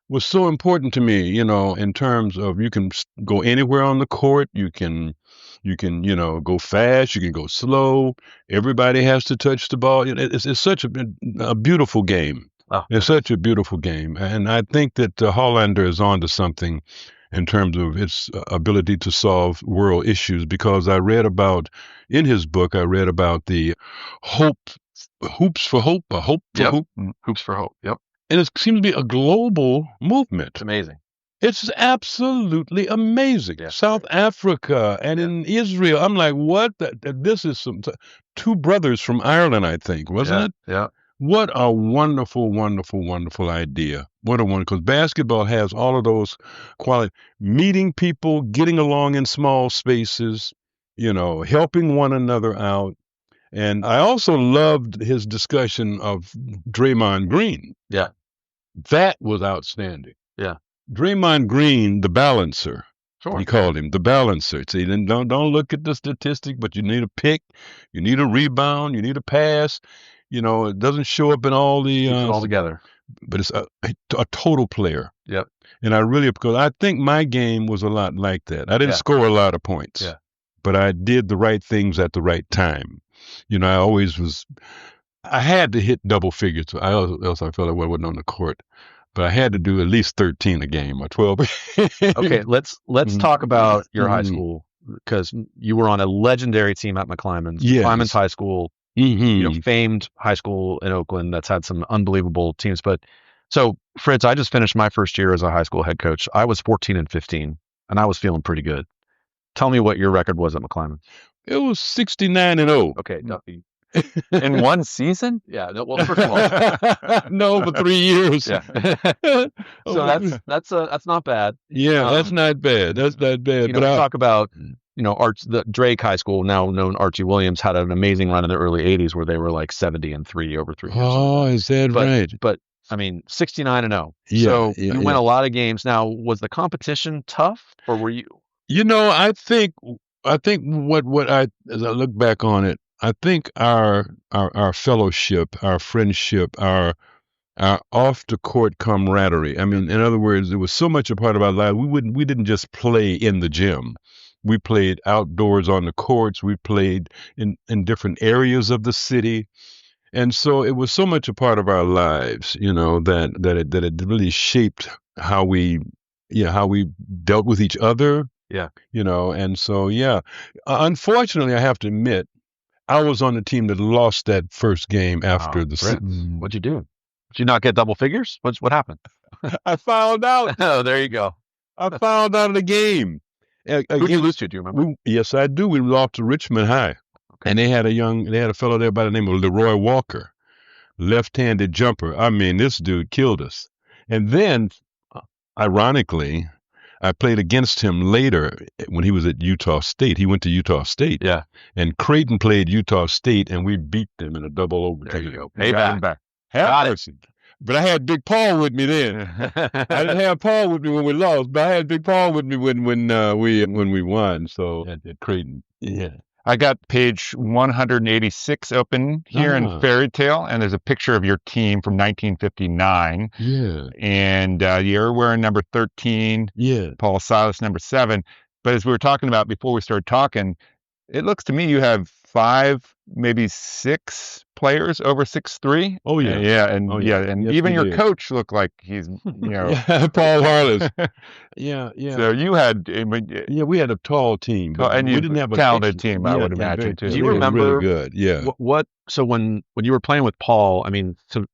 was so important to me, you know, in terms of you can go anywhere on the court, you can, you know, go fast, you can go slow. Everybody has to touch the ball. It's such a beautiful game. Oh. It's such a beautiful game. And I think that Hollander is on to something in terms of its ability to solve world issues, because in his book, I read about the hoops for hope. Hoops for hope. Yep. And it seems to be a global movement. It's amazing. It's absolutely amazing. Yeah. South Africa and in Israel. I'm like, what? This is two brothers from Ireland, I think, wasn't it? Yeah. What a wonderful, wonderful, wonderful idea. What a wonderful, because basketball has all of those qualities. Meeting people, getting along in small spaces, you know, helping one another out. And I also loved his discussion of Draymond Green. Yeah. That was outstanding. Yeah. Draymond Green, the balancer. Sure. He called him the balancer. See, then don't look at the statistic, but you need a pick, you need a rebound, you need a pass. You know, it doesn't show up in all the all together. But it's a total player. Yep. And because I think my game was a lot like that. I didn't score a lot of points. Yeah. But I did the right things at the right time. You know, I had to hit double figures. Else I felt like I wasn't on the court. But I had to do at least 13 a game or 12. Okay, let's talk about your high school, because you were on a legendary team at McClymonds. Yes. McClymonds High School, you know, famed high school in Oakland that's had some unbelievable teams. But so, Fritz, I just finished my first year as a high school head coach. I was 14-15, and I was feeling pretty good. Tell me what your record was at McClymonds. It was 69-0. Okay, Duffy. In one season? Yeah. No, well, first of all, no, for 3 years. Yeah. So that's not bad. Yeah, that's not bad. That's not bad. You know, talk about, you know, the Drake High School, now known Archie Williams, had an amazing run in the early 80s where they were like 70-3 over 3 years. Oh, is that right? But I mean, 69-0. Yeah, so you win a lot of games. Now, was the competition tough, or were you? You know, I think what as I look back on it, I think our fellowship, our friendship, our off the court camaraderie. I mean, in other words, it was so much a part of our life. We didn't just play in the gym. We played outdoors on the courts. We played in different areas of the city. And so it was so much a part of our lives, you know, that it really shaped how we dealt with each other. Yeah. You know, and so, unfortunately, I have to admit, I was on the team that lost that first game after What'd you do? Did you not get double figures? What happened? I found out. Oh, there you go. I found out of the game. Who did you lose to? Do you remember? Yes, I do. We lost to Richmond High. Okay. And they had a fellow there by the name of Leroy Walker, left-handed jumper. I mean, this dude killed us. And then, ironically, I played against him later when he was at Utah State. He went to Utah State. Yeah. And Creighton played Utah State, and we beat them in a double overtime. There you go. Payback. Got it. But I had Big Paul with me then. I didn't have Paul with me when we lost, but I had Big Paul with me when we won. So at Creighton. Yeah. I got page 186 open here in Fairy Tale, and there's a picture of your team from 1959. Yeah. And you're wearing number 13. Yeah. Paul Silas, number 7. But as we were talking about before we started talking, it looks to me you have 5, maybe 6 players over 6'3". Oh yeah, and and even your coach looked like he's Paul Harless. Yeah. So you had we had a tall team, and we didn't have a talented team. I would imagine too. Do you remember really good? Yeah. What? So when you were playing with Paul, I mean, so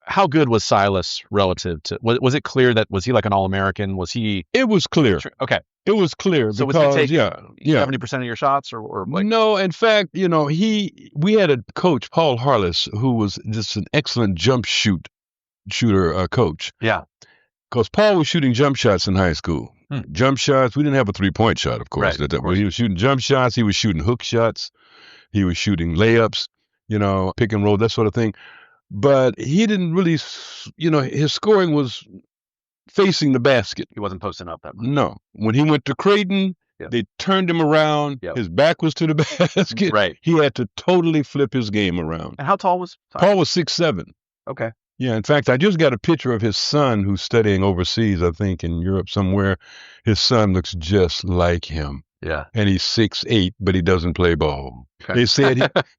how good was Silas relative to? Was it clear that was he like an All-American? Was he? It was clear. Okay. It was clear So because was he taking 70% 70% of your shots, or like? No, in fact, we had a coach, Paul Silas, who was just an excellent shooter coach. Yeah. Because Paul was shooting jump shots in high school. Jump shots. We didn't have a 3-point shot, of course. Right, He was shooting jump shots. He was shooting hook shots. He was shooting layups, pick and roll, that sort of thing. But he didn't really, his scoring was facing the basket. He wasn't posting up that much. No. When he went to Creighton, they turned him around. Yep. His back was to the basket. Right. He had to totally flip his game around. And how tall was Paul was 6'7". Okay. Yeah, in fact, I just got a picture of his son who's studying overseas, I think in Europe somewhere. His son looks just like him. Yeah. And he's 6'8", but he doesn't play ball. Okay.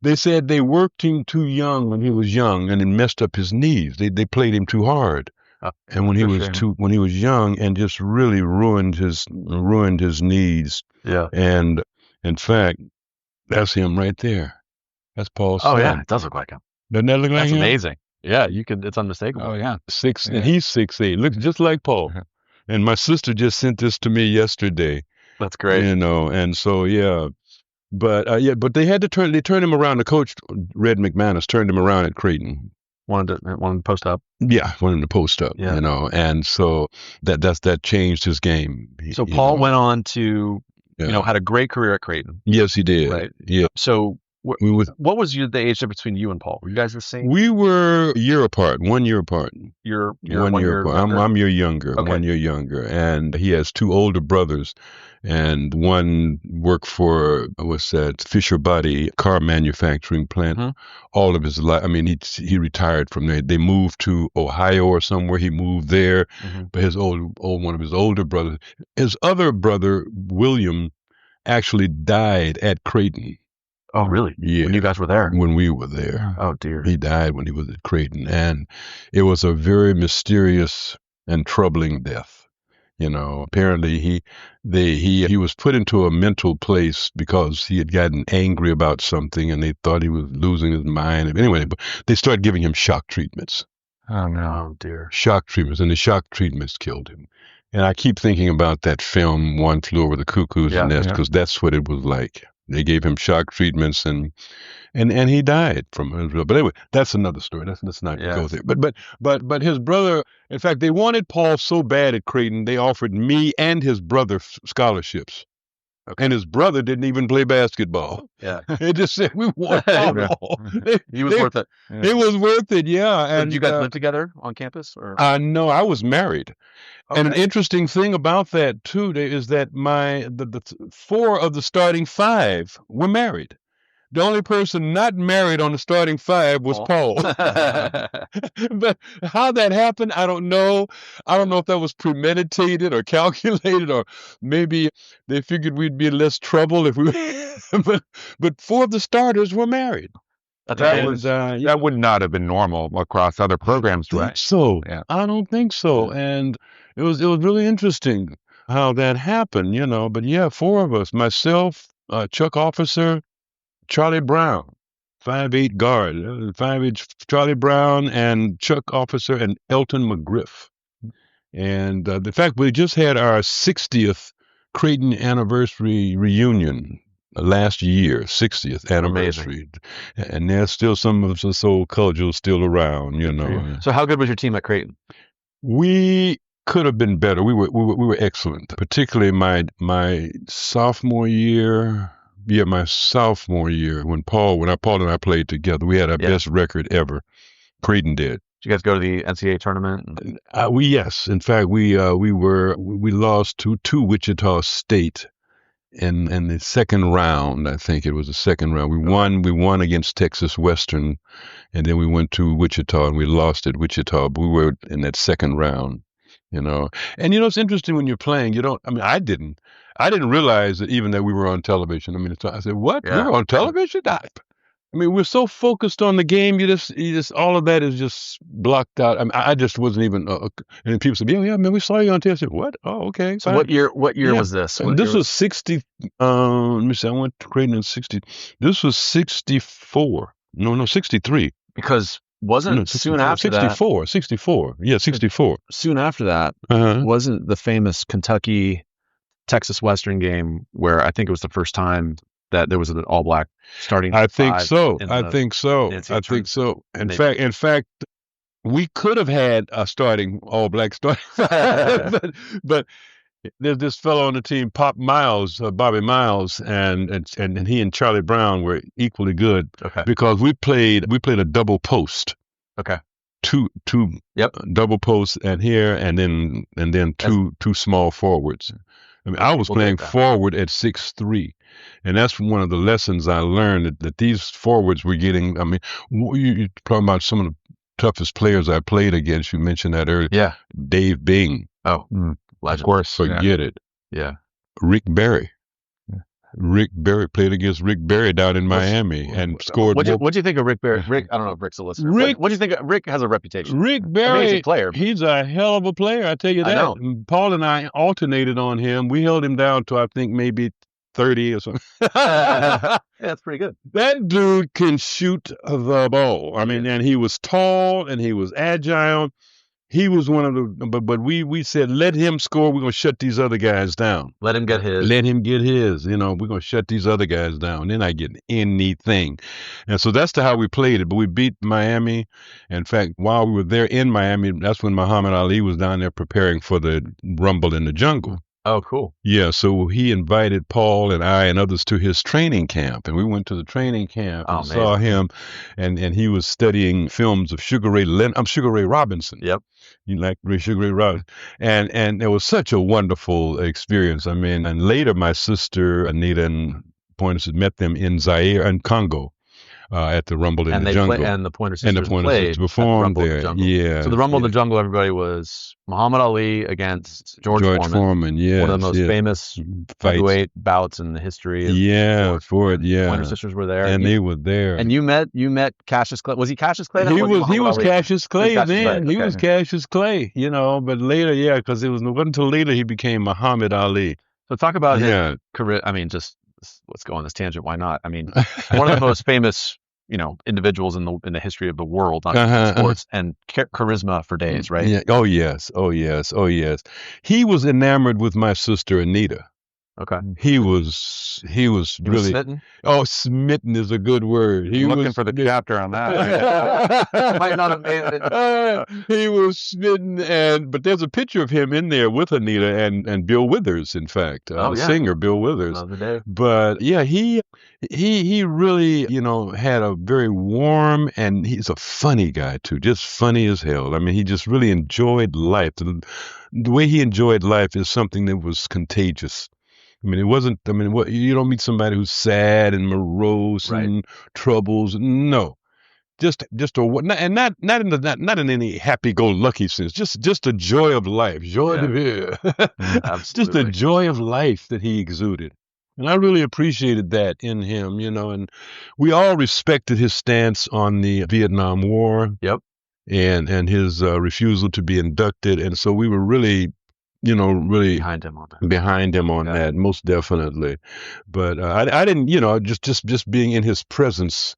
They said they worked him too young when he was young and it messed up his knees. They played him too hard. And when he was young and just really ruined his knees. Yeah. And in fact, that's him right there. That's Paul's son. Oh yeah, it does look like him. Doesn't that look like him? That's amazing. Yeah, it's unmistakable. Oh yeah. And he's 6'8". Looks just like Paul. And my sister just sent this to me yesterday. That's great. And so yeah. But they had to turned him around. The coach, Red McManus, turned him around at Creighton. Wanted to post up. Yeah, wanted him to post up. Yeah. And so that changed his game. So Paul went on to, had a great career at Creighton. Yes, he did. Right. Yeah. So what was the age difference between you and Paul? Were you guys the same? We were a year apart, 1 year apart. You're 1 year apart. I'm your younger, Okay. 1 year younger. And he has 2 older brothers. And one worked for, Fisher Body car manufacturing plant all of his life. I mean, he retired from there. They moved to Ohio or somewhere. He moved there. But his one of his older brothers, his other brother, William, actually died at Creighton. Oh, really? Yeah. When you guys were there? When we were there. Oh, dear. He died when he was at Creighton. And it was a very mysterious and troubling death. Apparently he was put into a mental place because he had gotten angry about something and they thought he was losing his mind. Anyway, but they started giving him shock treatments. Oh no. Oh, dear. Shock treatments. And the shock treatments killed him. And I keep thinking about that film, One Flew Over the Cuckoo's Nest, because that's what it was like. They gave him shock treatments and he died from it. But anyway, that's another story. Let's not go there. But his brother, in fact, they wanted Paul so bad at Creighton, they offered me and his brother scholarships. Okay. And his brother didn't even play basketball. Yeah. They just said, we want Paul. He was worth it. It was worth it, yeah. And did you guys live together on campus? Or? No, I was married. Okay. And an interesting thing about that too is that the 4 of the starting 5 were married. The only person not married on the starting 5 was Paul. But how that happened, I don't know. I don't know if that was premeditated or calculated, or maybe they figured we'd be in less trouble if we. but 4 of the starters were married. That would not have been normal across other programs, right? So yeah. I don't think so. And it was really interesting how that happened, But yeah, 4 of us: myself, Chuck Officer, Charlie Brown, 5'8" guard, 5'8" Charlie Brown, and Chuck Officer, and Elton McGriff. And the fact we just had our 60th Creighton anniversary reunion last year, 60th anniversary. Amazing. And there's still some of us old cudgels still around, So how good was your team at Creighton? We could have been better. We were excellent, particularly my sophomore year. Yeah, my sophomore year when Paul and I played together, we had our best record ever. Creighton did. Did you guys go to the NCAA tournament? Yes. In fact, we lost to Wichita State in the second round. I think it was the second round. We won against Texas Western, and then we went to Wichita and we lost at Wichita. But we were in that second round. And it's interesting when you're playing. I didn't realize that even that we were on television. I said, "What? Yeah. We were on television?" We're so focused on the game. You just all of that is just blocked out. I just wasn't even. And people said, "Yeah, man, we saw you on TV." I said, "What? Oh, okay." So what year was this? This was 60. Let me see. I went to Creighton in 60. This was 64. No, 63. Because Wasn't soon after 64, that. 64. Yeah, 64. Soon after that, wasn't the famous Kentucky Texas Western game where I think it was the first time that there was an all-black starting. I think so. In fact, we could have had a starting all-black starting five, but there's this fellow on the team, Bobby Miles, and he and Charlie Brown were equally good because we played a double post. Okay. Two double posts and then two small forwards. I mean, I was playing forward at 6'3", and that's one of the lessons I learned that these forwards were getting. I mean, you're talking about some of the toughest players I played against. You mentioned that earlier. Yeah. Dave Bing. Oh, of course. Forget it. Yeah. Rick Barry. Rick Barry played against Rick Barry down in Miami and scored. What do you think of Rick Barry? Rick, I don't know if Rick's a listener. What do you think? Rick has a reputation. Rick Barry, amazing player. He's a hell of a player. I tell you that. I know. Paul and I alternated on him. We held him down to I think maybe 30 or something. Yeah, that's pretty good. That dude can shoot the ball. I mean, and he was tall and he was agile. He was one of the, but we said, let him score. We're going to shut these other guys down. Let him get his. You know, we're going to shut these other guys down. They're not getting anything. And so that's how we played it. But we beat Miami. In fact, while we were there in Miami, that's when Muhammad Ali was down there preparing for the Rumble in the Jungle. Oh, cool. Yeah, so he invited Paul and I and others to his training camp, and we went to the training camp and saw him, and he was studying films of Sugar Ray Robinson. Yep. You like Sugar Ray Robinson. And it was such a wonderful experience. I mean, and later my sister, Anita and Pointer met them in Zaire and Congo. At the Rumble in the Jungle. And the Pointer Sisters performed there. Yeah. So the Rumble in the Jungle, everybody, was Muhammad Ali against George Foreman. Yes. One of the most famous heavyweight bouts in the history of sport. Pointer Sisters were there. And they were there. And you met Cassius Clay. Was he Cassius Clay? He was Cassius Clay then. He was Cassius Clay, you know, but later, because it wasn't until later he became Muhammad Ali. So talk about his career. I mean, just let's go on this tangent. Why not? I mean, one of the most famous, individuals in the history of the world, not just in sports, and charisma for days, right? Yeah. Oh yes. He was enamored with my sister Anita. Okay. He was really smitten. Oh, smitten is a good word. He was looking for the chapter on that. Might not have made it. He was smitten, but there's a picture of him in there with Anita and Bill Withers, in fact, singer Bill Withers. Another day. But yeah, he really had a very warm, and he's a funny guy too, just funny as hell. I mean, he just really enjoyed life. The way he enjoyed life is something that was contagious. I mean, it wasn't. I mean, you don't meet somebody who's sad and morose and troubles. No, just not in any happy-go-lucky sense. Just a joy of life, joy de vivre. Just the joy of life that he exuded, and I really appreciated that in him. And we all respected his stance on the Vietnam War. Yep, and his refusal to be inducted, and so we were really behind him on that. That, most definitely. But I didn't, just being in his presence,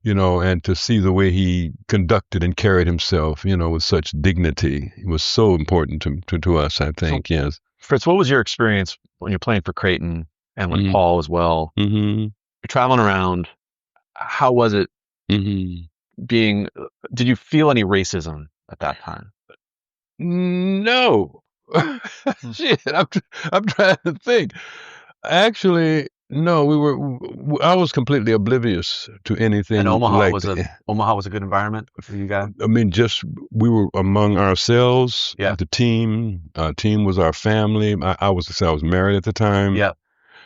and to see the way he conducted and carried himself, with such dignity, it was so important to us, I think. Yes. Fritz, what was your experience when you're playing for Creighton and with Paul as well? Mm-hmm. You're traveling around. How was it being? Did you feel any racism at that time? No. Shit, I'm trying to think. Actually, no, I was completely oblivious to anything. And Omaha was a good environment for you guys? I mean, we were among ourselves. Yeah. The team was our family. I was married at the time. Yeah.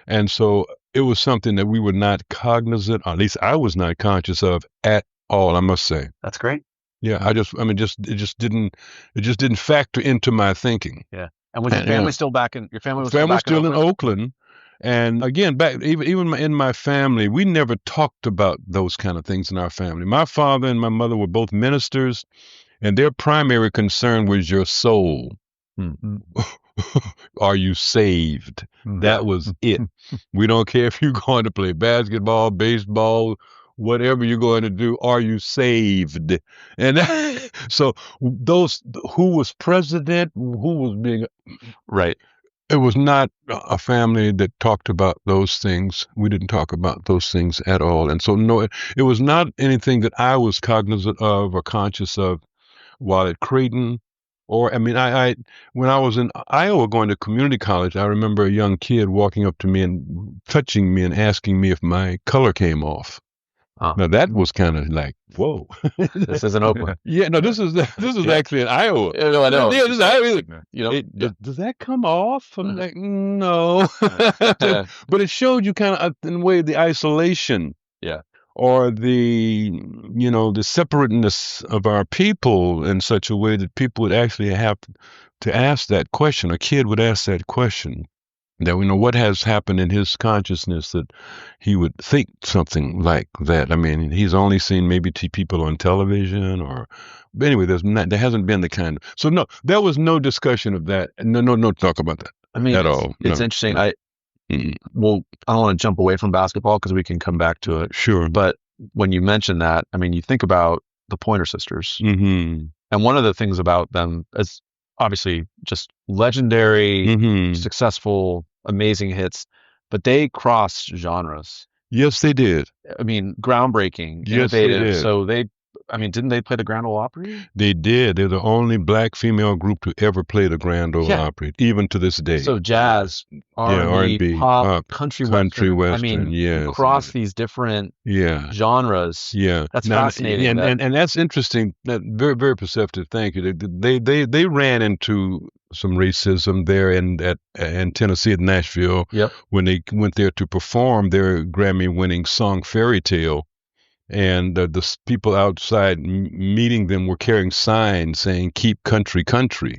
And so it was something that we were not cognizant, or at least I was not conscious of at all, I must say. That's great. Yeah, it just didn't factor into my thinking. Yeah. And was your family still back in? Your family was still in Oakland. And again, back even in my family, we never talked about those kind of things in our family. My father and my mother were both ministers, and their primary concern was your soul. Mm-hmm. Are you saved? Mm-hmm. That was it. We don't care if you're going to play basketball, baseball, whatever you're going to do, are you saved? And so those who was president, who was being Right. it was not a family that talked about those things. We didn't talk about those things at all. And so, no, it was not anything that I was cognizant of or conscious of while at Creighton. Or, I mean, I when I was in Iowa going to community college, I remember a young kid walking up to me and touching me and asking me if my color came off. Now that was kind of like, whoa. This isn't Oakland. Yeah, no, this is actually in Iowa. Yeah, no, I know. Yeah, this is Iowa. You know, Does that come off? I'm like, no. But it showed you kind of, in a way, the isolation. Yeah. Or the separateness of our people in such a way that people would actually have to ask that question. A kid would ask that question. That we know what has happened in his consciousness that he would think something like that. I mean, he's only seen maybe people on television, but anyway, there hasn't been the kind of. So no, there was no discussion of that. No talk about that. I mean, at all. It's interesting. I don't want to jump away from basketball because we can come back to it. Sure. But when you mention that, I mean, you think about the Pointer sisters, mm-hmm. and one of the things about them is obviously just legendary, mm-hmm. successful, amazing hits, but they cross genres. Yes, they did. I mean, groundbreaking, yes, innovative. They did. So didn't they play the Grand Ole Opry? They did. They're the only black female group to ever play the Grand Ole Opry, even to this day. So jazz, R&B, pop, country western. I mean, across these different genres. Yeah, that's fascinating. And that's interesting. Very, very perceptive. Thank you. They ran into some racism there in Tennessee at Nashville. Yep. When they went there to perform their Grammy-winning song "Fairy Tale." And the people outside meeting them were carrying signs saying, "Keep country, country."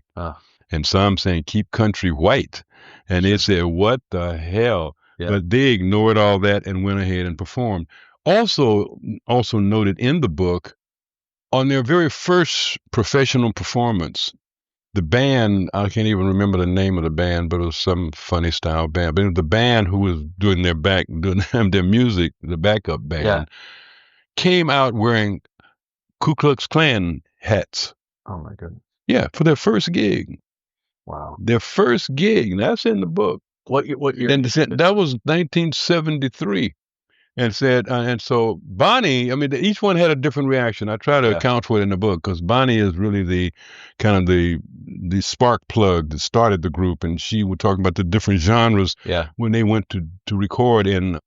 And some saying, "Keep country white." And they said, "What the hell?" Yeah. But they ignored all that and went ahead and performed. Also noted in the book, on their very first professional performance, the band, I can't even remember the name of the band, but it was some funny style band. But it was the band who was doing their music, the backup band, came out wearing Ku Klux Klan hats. Oh my goodness! Yeah, for their first gig. Wow. Their first gig. That's in the book. What year? And that was 1973. And said, and so Bonnie, I mean, each one had a different reaction. I try to account for it in the book because Bonnie is really the kind of the spark plug that started the group. And she would talk about the different genres when they went to record in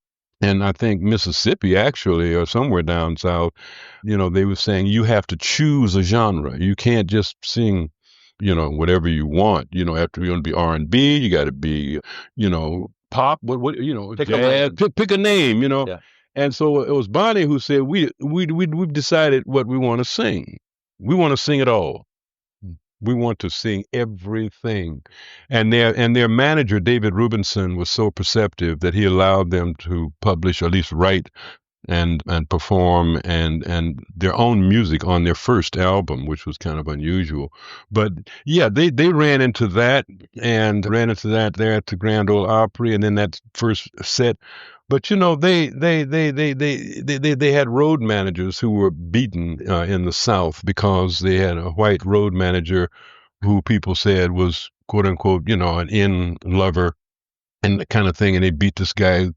I think Mississippi, actually, or somewhere down south. They were saying you have to choose a genre. You can't just sing, whatever you want. After you want to be R&B, you got to be, pop. What jazz. Pick a name. Yeah. And so it was Bonnie who said, we've decided what we want to sing. We want to sing it all. We want to sing everything. And their manager, David Rubinson, was so perceptive that he allowed them to publish, or at least write and perform and their own music on their first album, which was kind of unusual. But yeah, they ran into that there at the Grand Ole Opry, and then that first set. But they had road managers who were beaten in the South because they had a white road manager who people said was, quote unquote, an in lover and that kind of thing, and they beat this guy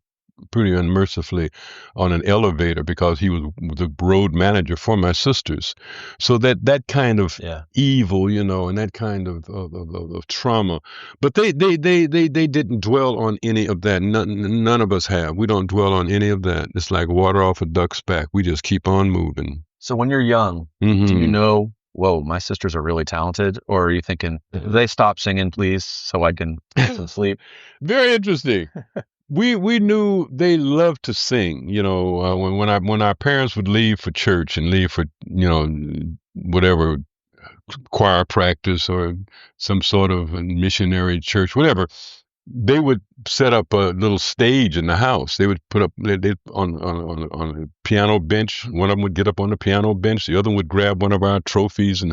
pretty unmercifully on an elevator because he was the road manager for my sisters. So that kind of evil, and that kind of trauma. But they didn't dwell on any of that. None of us have. We don't dwell on any of that. It's like water off a duck's back. We just keep on moving. So when you're young, do you know, whoa, my sisters are really talented? Or are you thinking, they stop singing, please, so I can get some sleep? Very interesting. We knew they loved to sing. When our parents would leave for church and leave for whatever choir practice or some sort of missionary church, whatever, they would set up a little stage in the house. They would put up on a piano bench. One of them would get up on the piano bench. The other one would grab one of our trophies and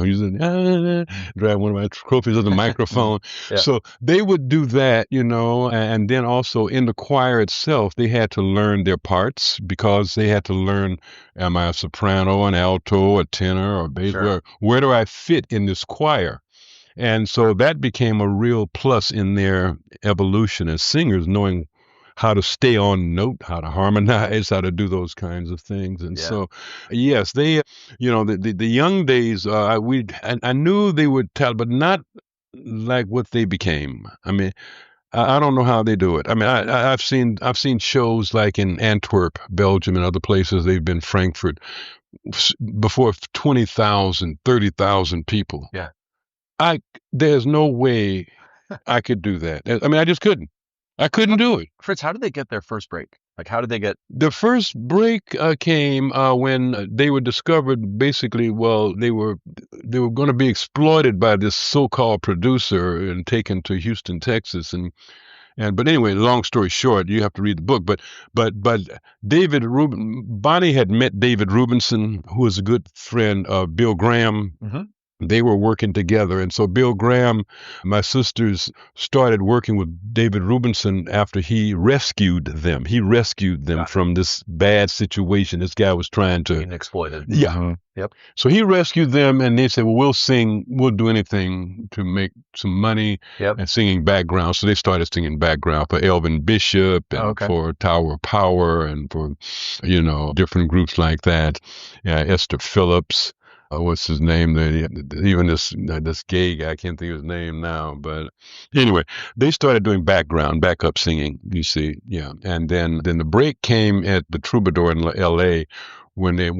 grab one of our trophies of the microphone. Yeah. So they would do that, and then also in the choir itself, they had to learn their parts because they had to learn, am I a soprano, an alto, a tenor, or bass? Sure. Where do I fit in this choir? And so that became a real plus in their evolution as singers, knowing how to stay on note, how to harmonize, how to do those kinds of things. And so, yes, they, the young days, I knew they would tell, but not like what they became. I mean, I don't know how they do it. I mean, I've seen shows like in Antwerp, Belgium, and other places. They've been Frankfurt before 20,000, 30,000 people. Yeah. There's no way I could do that. I mean, I just couldn't. I couldn't do it. Fritz, how did they get their first break? Like, how did they get... The first break came when they were discovered, basically, well, they were going to be exploited by this so-called producer and taken to Houston, Texas. But anyway, long story short, you have to read the book. But Bonnie had met David Rubinson, who was a good friend of Bill Graham. Mm-hmm. They were working together. And so Bill Graham, my sisters, started working with David Rubinson after he rescued them. He rescued them from this bad situation. This guy was trying to... Being exploited. Yeah. Mm-hmm. Yep. So he rescued them, and they said, well, we'll sing, we'll do anything to make some money and singing background. So they started singing background for Elvin Bishop and for Tower of Power and for, different groups like that. Esther Phillips. What's his name? Even this gay guy, I can't think of his name now. But anyway, they started doing backup singing. You see, and then the break came at the Troubadour in L.A. when the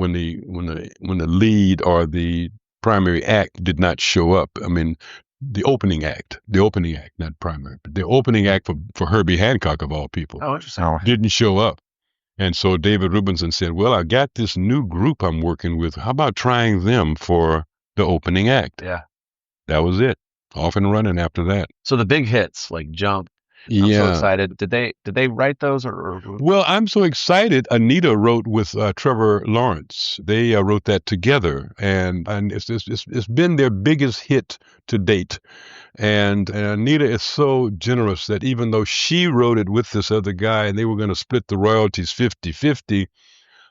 lead or the primary act did not show up. I mean, the opening act, not primary, but the opening act for Herbie Hancock of all people. Oh, interesting. Didn't show up. And so David Rubinson said, well, I got this new group I'm working with. How about trying them for the opening act? Yeah. That was it. Off and running after that. So the big hits like Jump. I'm so excited. Did they write those or? Well, I'm so excited. Anita wrote with Trevor Lawrence. They wrote that together, and it's been their biggest hit to date. And Anita is so generous that even though she wrote it with this other guy and they were going to split the royalties 50-50,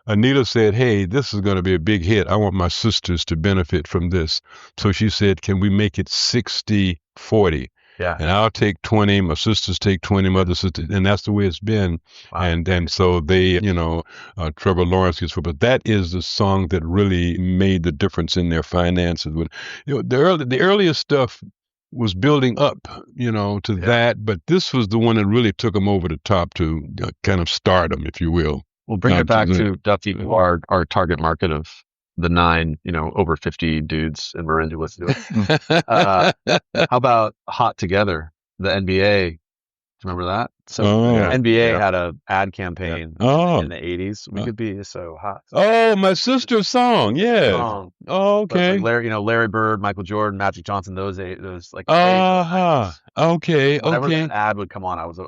Anita said, hey, this is going to be a big hit. I want my sisters to benefit from this. So she said, can we make it 60-40? Yeah. And I'll take 20, my sisters take 20, my other sisters, and that's the way it's been. Wow. And so they, Trevor Lawrence gets, but that is the song that really made the difference in their finances. The earliest stuff was building up, to that, but this was the one that really took them over the top to kind of stardom, if you will. We'll bring it back to Duffy, our target market of the 9, over 50 dudes in Marin who listen to it. How about Hot Together, the NBA? Do you remember that? So NBA had a ad campaign in the 80s. We could be so hot. Oh, my sister's song. Yeah. Oh, okay. Like Larry Bird, Michael Jordan, Magic Johnson, those like. Okay. Whenever that ad would come on, I was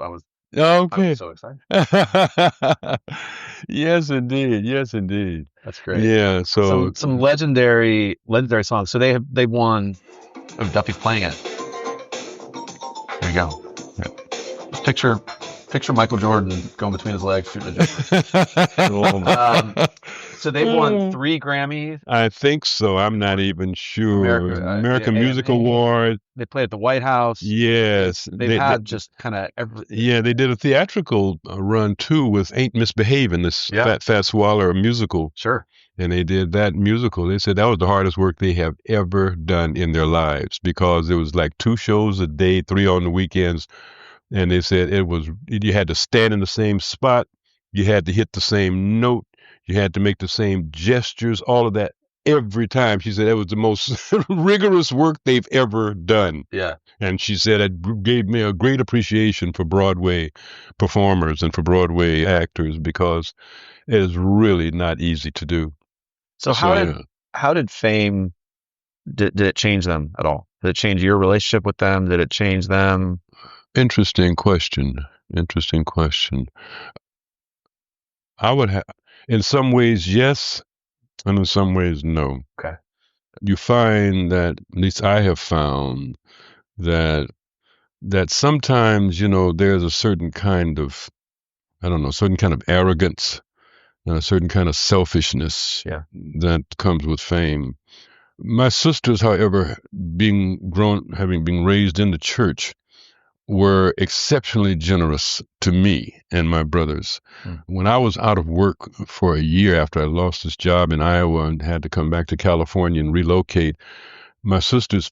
okay. I'm so excited. Yes, indeed. That's great. Yeah. So some legendary songs. So they won. Oh, Duffy's playing it. There you go. Yeah. Picture Michael Jordan going between his legs shooting a jumper. So they won 3 Grammys. I think so. I'm not even sure. American Music Award. They played at the White House. Yes. They've had just kind of everything. Yeah, they did a theatrical run too with Ain't Misbehavin', this Fat Swaller musical. Sure. And they did that musical. They said that was the hardest work they have ever done in their lives because it was like 2 shows a day, 3 on the weekends. And they said you had to stand in the same spot. You had to hit the same note. You had to make the same gestures, all of that every time. She said that was the most rigorous work they've ever done. Yeah. And she said it gave me a great appreciation for Broadway performers and for Broadway actors because it is really not easy to do. So how did Fame, did it change them at all? Did it change your relationship with them? Did it change them? Interesting question. I would have, in some ways, yes, and in some ways, no. Okay. You find that, at least I have found that sometimes, there's a certain kind of, certain kind of arrogance and a certain kind of selfishness that comes with fame. My sisters, however, having been raised in the church, were exceptionally generous to me and my brothers. When I was out of work for a year after I lost this job in Iowa and had to come back to California and relocate, my sisters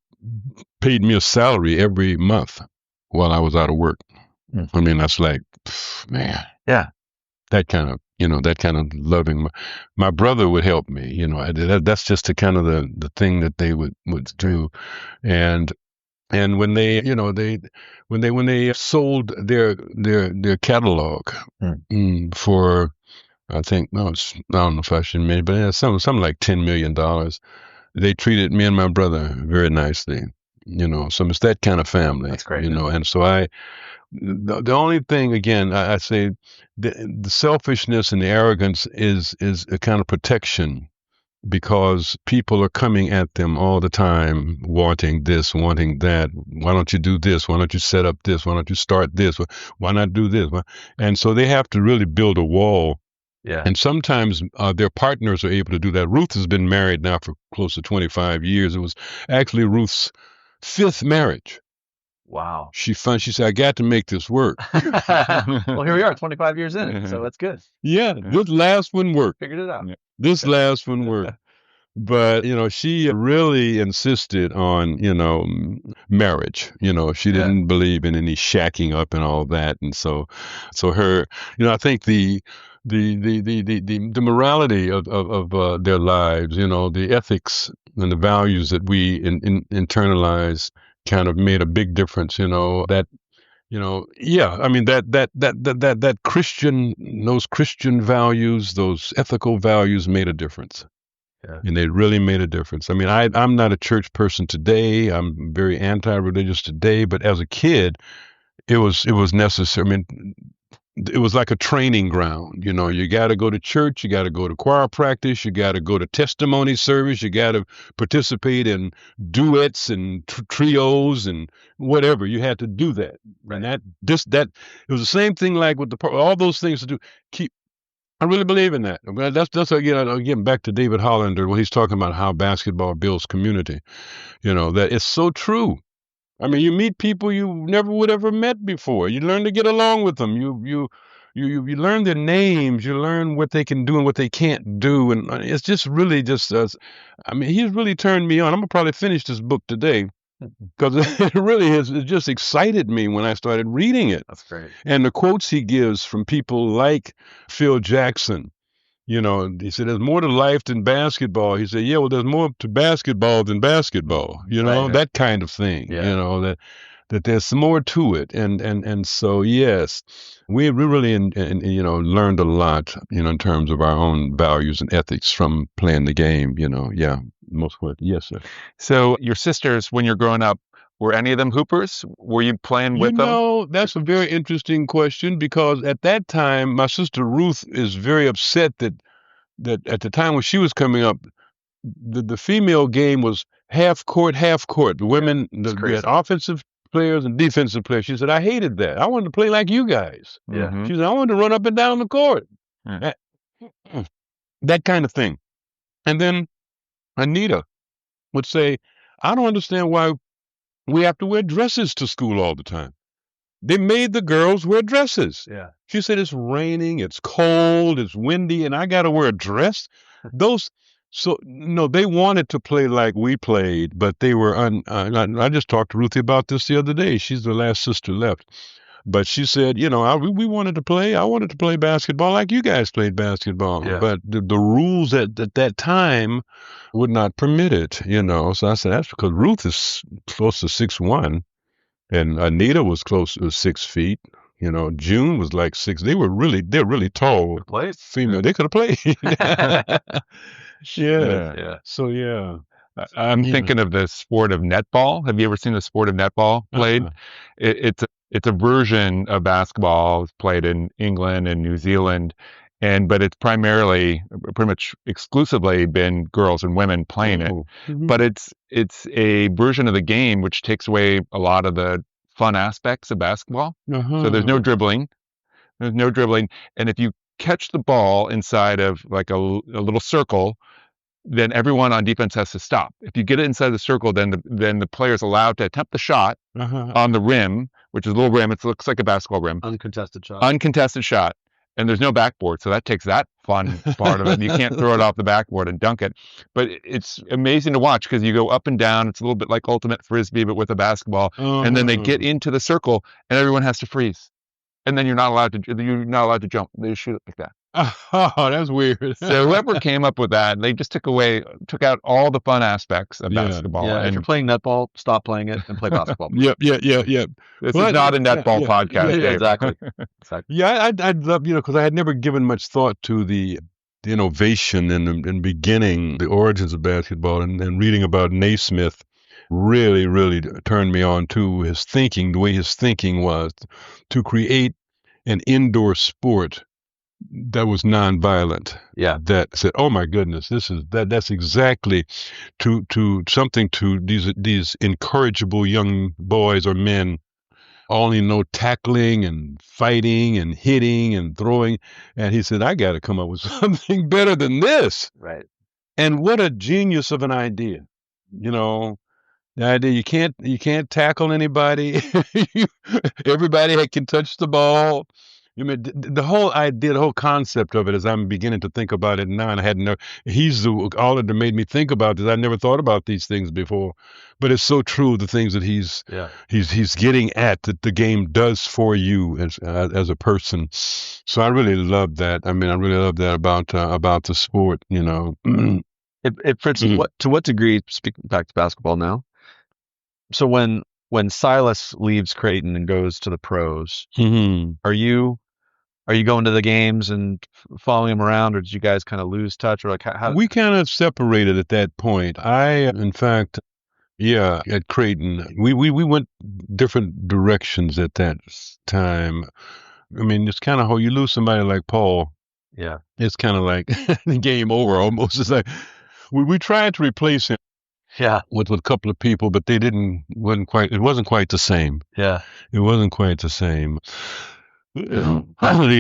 paid me a salary every month while I was out of work. I mean, that's like, man. Yeah. That kind of, loving. My brother would help me, that's just the kind of the thing that they would do. And when they, when they sold their catalog for, I think, I don't know if I should mention, but something like $10 million, they treated me and my brother very nicely, so it's that kind of family. That's great. And so the only thing, again, I say the selfishness and the arrogance is a kind of protection, because people are coming at them all the time, wanting this, wanting that. Why don't you do this? Why don't you set up this? Why don't you start this? Why not do this? And so they have to really build a wall. Yeah. And sometimes their partners are able to do that. Ruth has been married now for close to 25 years. It was actually Ruth's 5th marriage. Wow. She said, I got to make this work. Well, here we are, 25 years in, so that's good. Yeah, this last one worked. Figured it out. This last one worked. But, she really insisted on, marriage. She didn't believe in any shacking up and all that. And so her, I think the morality of their lives, the ethics and the values that we internalize kind of made a big difference, that those Christian values, those ethical values made a difference. Yeah. And they really made a difference. I mean, I'm not a church person today. I'm very anti-religious today, but as a kid, it was necessary. I mean, it was like a training ground. You got to go to church, you got to go to choir practice, you got to go to testimony service, you got to participate in duets and trios and whatever. You had to do that. Right. And it was the same thing like with all those things to do. I really believe in that. That's again back to David Hollander when he's talking about how basketball builds community. That it's so true. I mean, you meet people you never would have ever met before. You learn to get along with them. You learn their names. You learn what they can do and what they can't do, and it's just really just. He's really turned me on. I'm gonna probably finish this book today because it really has. It just excited me when I started reading it. That's great. And the quotes he gives from people like Phil Jackson. He said, there's more to life than basketball. He said, yeah, well, there's more to basketball than basketball, Right. that kind of thing, that there's more to it. And so, yes, we really, learned a lot, in terms of our own values and ethics from playing the game, most of it. Yes, sir. So your sisters, when you're growing up, were any of them hoopers? Were you playing with them? That's a very interesting question, because at that time, my sister Ruth is very upset that at the time when she was coming up, the female game was half court. The women, we had offensive players and defensive players. She said, I hated that. I wanted to play like you guys. Yeah. Mhm. She said, I wanted to run up and down the court. Mm. That kind of thing. And then Anita would say, I don't understand why we have to wear dresses to school all the time. They made the girls wear dresses. Yeah. She said, it's raining, it's cold, it's windy, and I got to wear a dress. They wanted to play like we played, but they were, I just talked to Ruthie about this the other day. She's the last sister left. But she said, we wanted to play. I wanted to play basketball like you guys played basketball. Yeah. But the rules at that time would not permit it, So I said, that's because Ruth is close to 6'1", and Anita was close to 6 feet. June was like 6. They're really tall. Played? Female. They could have played. Yeah. Yeah. So, yeah. I'm thinking of the sport of netball. Have you ever seen the sport of netball played? Uh-huh. It's it's a version of basketball. It's played in England and New Zealand, but it's primarily, pretty much exclusively been girls and women playing it. Mm-hmm. But it's a version of the game which takes away a lot of the fun aspects of basketball. So there's no dribbling. And if you catch the ball inside of like a little circle, then everyone on defense has to stop. If you get it inside the circle, then the player's allowed to attempt the shot on the rim, which is a little rim. It looks like a basketball rim. Uncontested shot. And there's no backboard, so that takes that fun part of it. You can't throw it off the backboard and dunk it. But it's amazing to watch because you go up and down. It's a little bit like ultimate frisbee, but with a basketball. And then they get into the circle, and everyone has to freeze. And then you're not allowed to jump. They just shoot it like that. Oh, that's weird. So whoever came up with that, they just took out all the fun aspects of basketball. Yeah, and if you're playing netball, stop playing it and play basketball. Yep. This is not a netball podcast. Yeah, exactly. Yeah, I'd love, because I had never given much thought to the innovation in beginning, the origins of basketball, and reading about Naismith really, really turned me on to his thinking, the way his thinking was to create an indoor sport that was nonviolent. Yeah. That said, oh my goodness, that's exactly to something to these incorrigible young boys or men only know tackling and fighting and hitting and throwing. And he said, I got to come up with something better than this. Right. And what a genius of an idea. The idea you can't tackle anybody. Everybody can touch the ball. I mean, the whole idea, the whole concept of it, as I'm beginning to think about it now, and I had no, all that made me think about this. I never thought about these things before, but it's so true. The things that he's getting at, that the game does for you as a person. So I really love that. I mean, I really love that about the sport. Fritz, to what degree? Speaking back to basketball now. So when Silas leaves Creighton and goes to the pros, are you going to the games and following him around, or did you guys kind of lose touch, or like how? We kind of separated at that point. In fact, at Creighton, we went different directions at that time. I mean, it's kind of how you lose somebody like Paul. Yeah, it's kind of like the game over almost. It's like we tried to replace him. Yeah, with a couple of people, but it wasn't quite the same. Yeah, it wasn't quite the same. The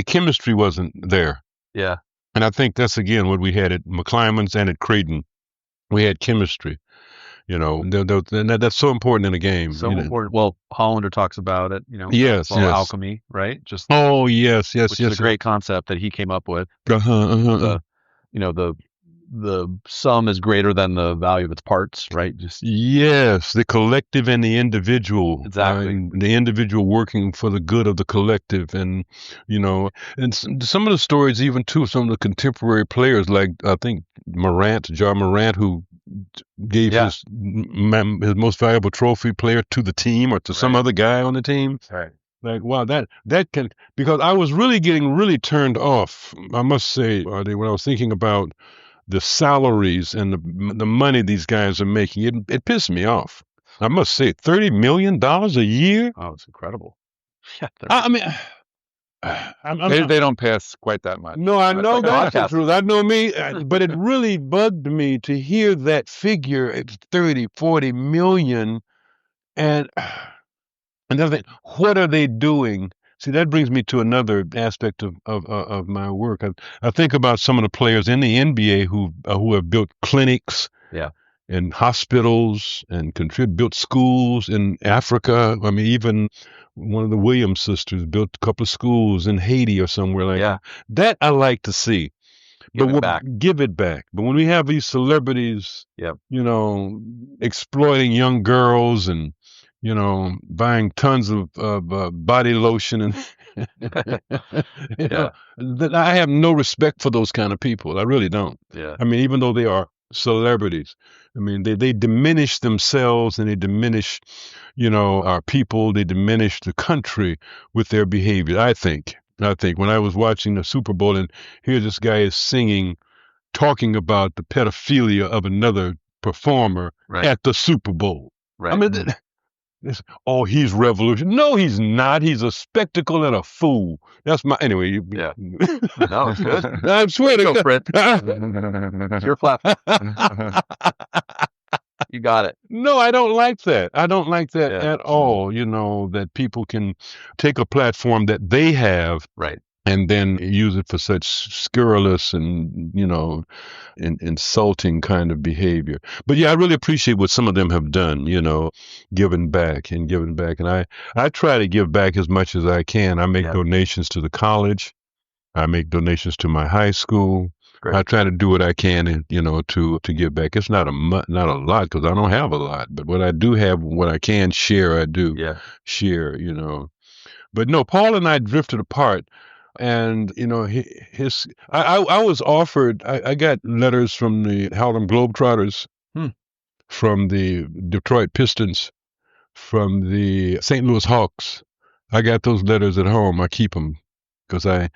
chemistry wasn't there. Yeah, and I think that's again what we had at McClymonds and at Creighton. We had chemistry. That's so important in a game. So important. Well, Hollander talks about it. Yes. Alchemy, right? Yes. Which is a great concept that he came up with. The sum is greater than the value of its parts, right? Yes, the collective and the individual. Exactly. The individual working for the good of the collective. And, and some of the stories, even too, some of the contemporary players, like I think John Morant, who gave his most valuable trophy player to the team or to some other guy on the team. Right. Like, wow, that can, because I was really getting really turned off, I must say, when I was thinking about the salaries and the money these guys are making. It pissed me off. I must say, $30 million a year? Oh, it's incredible. Yeah, I mean, they don't pay us quite that much. No, I know that's the truth. I know me, but it really bugged me to hear that figure. It's 30, 40 million. And another thing, what are they doing? See, that brings me to another aspect of my work. I think about some of the players in the NBA who have built clinics, and hospitals, and built schools in Africa. I mean, even one of the Williams sisters built a couple of schools in Haiti or somewhere like that. That I like to see. Give it back. But when we have these celebrities, exploiting young girls and buying tons of body lotion and that I have no respect for those kind of people. I really don't. Yeah. I mean, even though they are celebrities, I mean, they diminish themselves and they diminish, our people. They diminish the country with their behavior. I think when I was watching the Super Bowl and here this guy is singing, talking about the pedophilia of another performer at the Super Bowl. Right. I mean, Oh, he's revolution. No, he's not. He's a spectacle and a fool. That's my anyway. Yeah. No, it's good. I swear to Go, Fritz. God. Your platform. You got it. No, I don't like that. I don't like that at all. You know, that people can take a platform that they have, right, and then use it for such scurrilous and, you know, insulting kind of behavior. But yeah, I really appreciate what some of them have done, you know, giving back. And I try to give back as much as I can. I make donations to the college. I make donations to my high school. Great. I try to do what I can, you know, to give back. It's not a lot because I don't have a lot, but what I do have, what I can share, I do share, you know. But no, Paul and I drifted apart. And, you know, I was offered, I got letters from the Harlem Globetrotters, from the Detroit Pistons, from the St. Louis Hawks. I got those letters at home. I keep them because I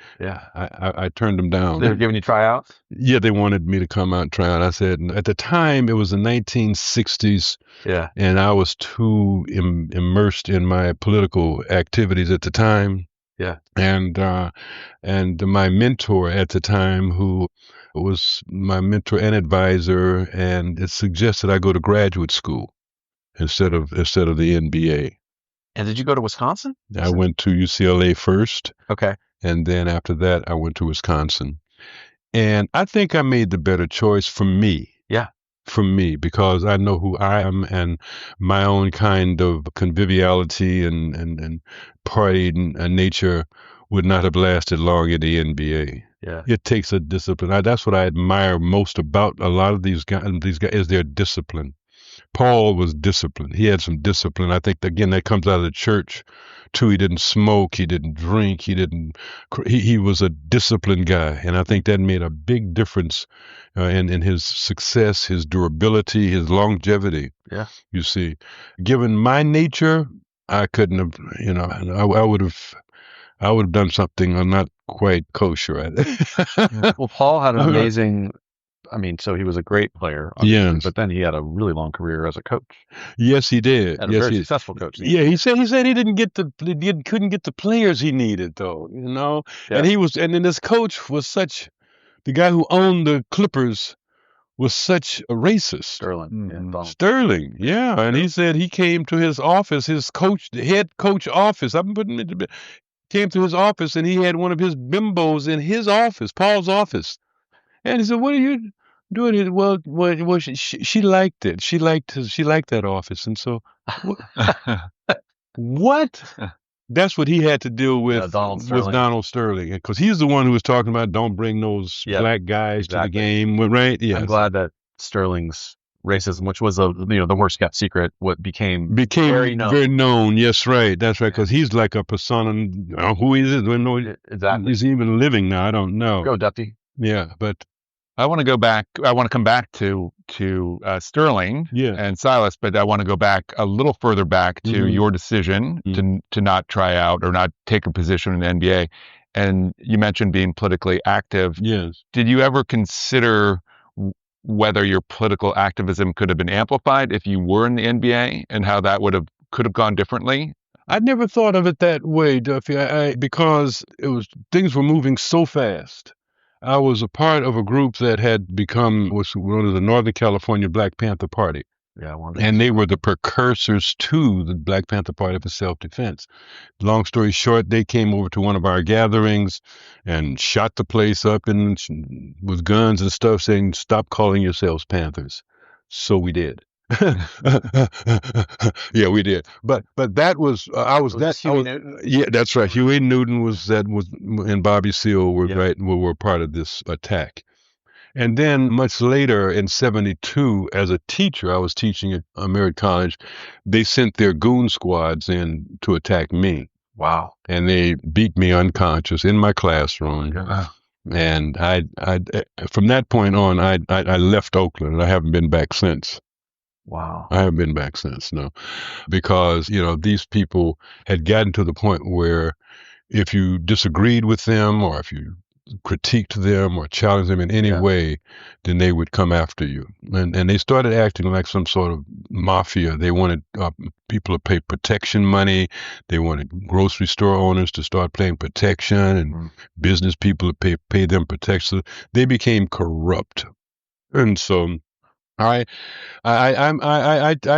turned them down. They were giving you tryouts? Yeah, they wanted me to come out and try out. I said, at the time, it was the 1960s. Yeah. And I was too immersed in my political activities at the time. Yeah. And my mentor at the time, who was my mentor and advisor, and it suggested I go to graduate school instead of the NBA. And did you go to Wisconsin? I went to UCLA first. Okay. And then after that, I went to Wisconsin. And I think I made the better choice for me. Yeah. For me, because I know who I am, and my own kind of conviviality and party nature would not have lasted long in the NBA. Yeah. It takes a discipline. That's what I admire most about a lot of these guys is their discipline. Paul was disciplined. He had some discipline. I think, again, that comes out of the church, too. He didn't smoke. He didn't drink. He was a disciplined guy. And I think that made a big difference in his success, his durability, his longevity. Yeah. You see, given my nature, I couldn't have, you know, I would have done something not quite kosher. Well, Paul had an amazing... I mean, so he was a great player, but then he had a really long career as a coach. Yes, he did. And a very successful coach. Yeah, he said he couldn't get the players he needed, though, you know. Yeah. And then this coach was the guy who owned the Clippers was such a racist. Sterling. Yeah. And he said he came to his office, the head coach office. Came to his office, and he had one of his bimbos in his office, Paul's office. And he said, "What are you doing?" Well, she liked it. She liked that office, and so what? That's what he had to deal with Donald Sterling, because he's the one who was talking about don't bring those black guys to the game, right? Yeah, I'm glad that Sterling's racism, which was the worst kept secret, became very known. Yes, right. That's right. Because he's like a persona. Who he is? Exactly. Is he even living now? I don't know. Go Duffy. Yeah, but. I want to go back. I want to come back to Sterling and Silas, but I want to go back a little further back to your decision to not try out or not take a position in the NBA. And you mentioned being politically active. Yes. Did you ever consider whether your political activism could have been amplified if you were in the NBA, and how that could have gone differently? I never thought of it that way, Duffy. Because things were moving so fast. I was a part of a group that was one of the Northern California Black Panther Party. Yeah, and they were the precursors to the Black Panther Party for self-defense. Long story short, they came over to one of our gatherings and shot the place up with guns and stuff, saying, "Stop calling yourselves Panthers." So we did. Yeah, we did. But that was Huey Newton? Yeah, that's right. Huey Newton and Bobby Seale were part of this attack. And then much later in 1972, as a teacher, I was teaching at Marin College. They sent their goon squads in to attack me. Wow! And they beat me unconscious in my classroom. Wow. And I from that point on, I left Oakland, and I haven't been back since. Wow. I haven't been back since, no. Because, these people had gotten to the point where if you disagreed with them or if you critiqued them or challenged them in any way, then they would come after you. And they started acting like some sort of mafia. They wanted people to pay protection money. They wanted grocery store owners to start paying protection and business people to pay them protection. They became corrupt. And so I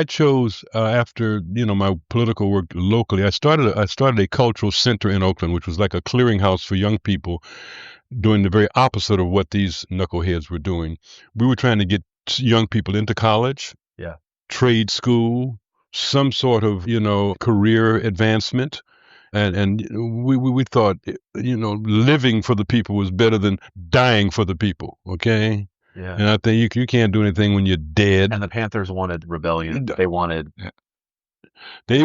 chose after my political work locally. I started a cultural center in Oakland, which was like a clearinghouse for young people, doing the very opposite of what these knuckleheads were doing. We were trying to get young people into college, trade school, some sort of career advancement. And we thought living for the people was better than dying for the people. Okay. Yeah. And I think you can't do anything when you're dead. And the Panthers wanted rebellion. They wanted. They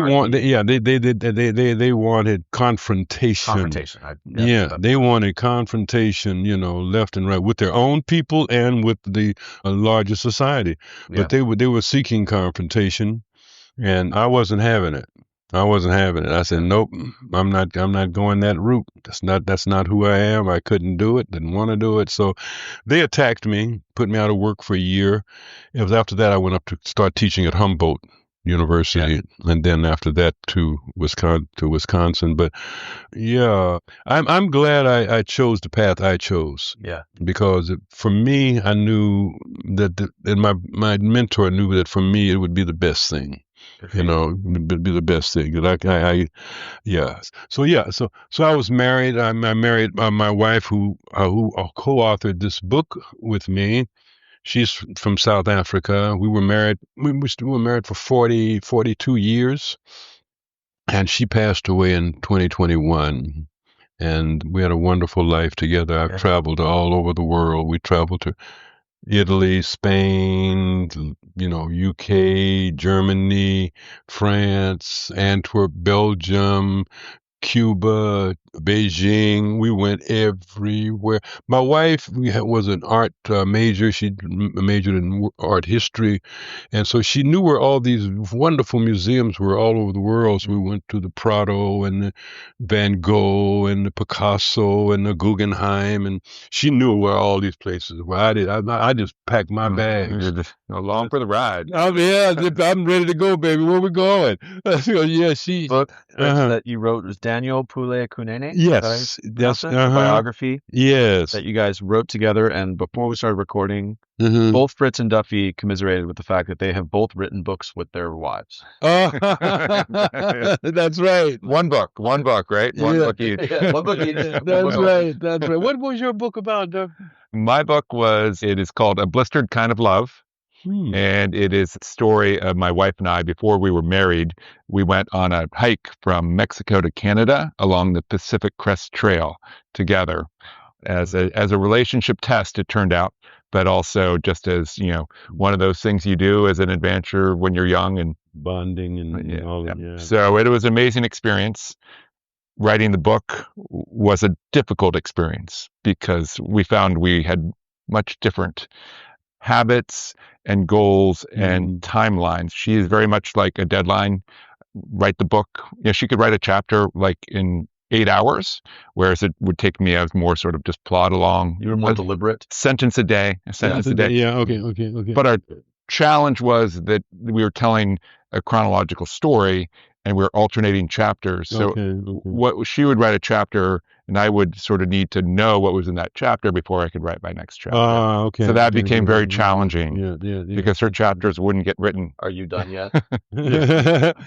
wanted confrontation. They wanted confrontation, left and right with their own people and with the larger society. But they were seeking confrontation, and I wasn't having it. I said, nope, I'm not going that route. That's not who I am. I couldn't do it. Didn't want to do it. So they attacked me, put me out of work for a year. It was after that I went up to start teaching at Humboldt University, and then after that to Wisconsin. But I'm glad I chose the path I chose. Yeah, because for me, I knew that, and my mentor knew that for me it would be the best thing. It'd be the best thing. So I was married. I married my wife, who co-authored this book with me. She's from South Africa. We were married. We were married for 42 years, and she passed away in 2021. And we had a wonderful life together. I've traveled all over the world. We traveled to Italy, Spain, UK, Germany, France, Antwerp, Belgium, Cuba, Beijing. We went everywhere. My wife was an art major. She majored in art history. And so she knew where all these wonderful museums were all over the world. So we went to the Prado and the Van Gogh and the Picasso and the Guggenheim. And she knew where all these places were. I just packed my bags. Along for the ride. I'm ready to go, baby. Where we going? She book that you wrote was Daniel Pule Kunene. Yes, that's biography. Yes, that you guys wrote together. And before we started recording, both Fritz and Duffy commiserated with the fact that they have both written books with their wives. That's right. One book, right? One book each. One book each. That's right. What was your book about, Duffy? My book it is called A Blistered Kind of Love. And it is a story of my wife and I. Before we were married, we went on a hike from Mexico to Canada along the Pacific Crest Trail together as a relationship test, it turned out, but also just as, one of those things you do as an adventure when you're young and bonding and all that. Yeah. So it was an amazing experience. Writing the book was a difficult experience because we found we had much different habits and goals and timelines. She is very much like a deadline. Write the book. She could write a chapter like in 8 hours, whereas it would take me, I was more sort of just plod along. You were more deliberate. Sentence a day. Yeah. Okay. But our challenge was that we were telling a chronological story and we were alternating chapters. So what she would write a chapter and I would sort of need to know what was in that chapter before I could write my next chapter. So that became very challenging because her chapters wouldn't get written. Are you done yet?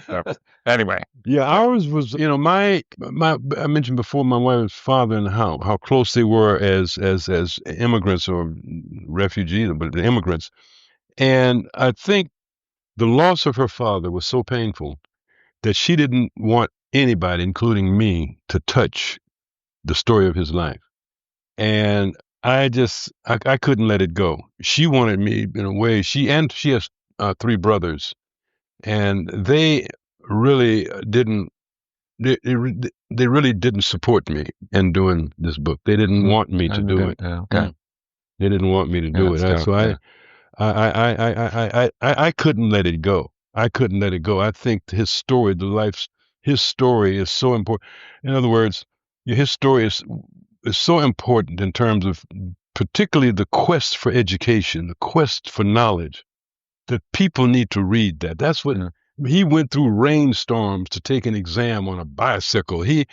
So, anyway. Yeah, ours was, I mentioned before my wife's father and how close they were as immigrants or refugees, but the immigrants. And I think the loss of her father was so painful that she didn't want anybody, including me, to touch the story of his life. And I couldn't let it go. She wanted me in a way. She has 3 brothers, and they really didn't. They really didn't support me in doing this book. They didn't want me to do it. Okay. They didn't want me to do it. So I couldn't let it go. I couldn't let it go. I think his story, his story is so important. In other words, his story is so important in terms of particularly the quest for education, the quest for knowledge, that people need to read that. That's what he went through rainstorms to take an exam on a bicycle. He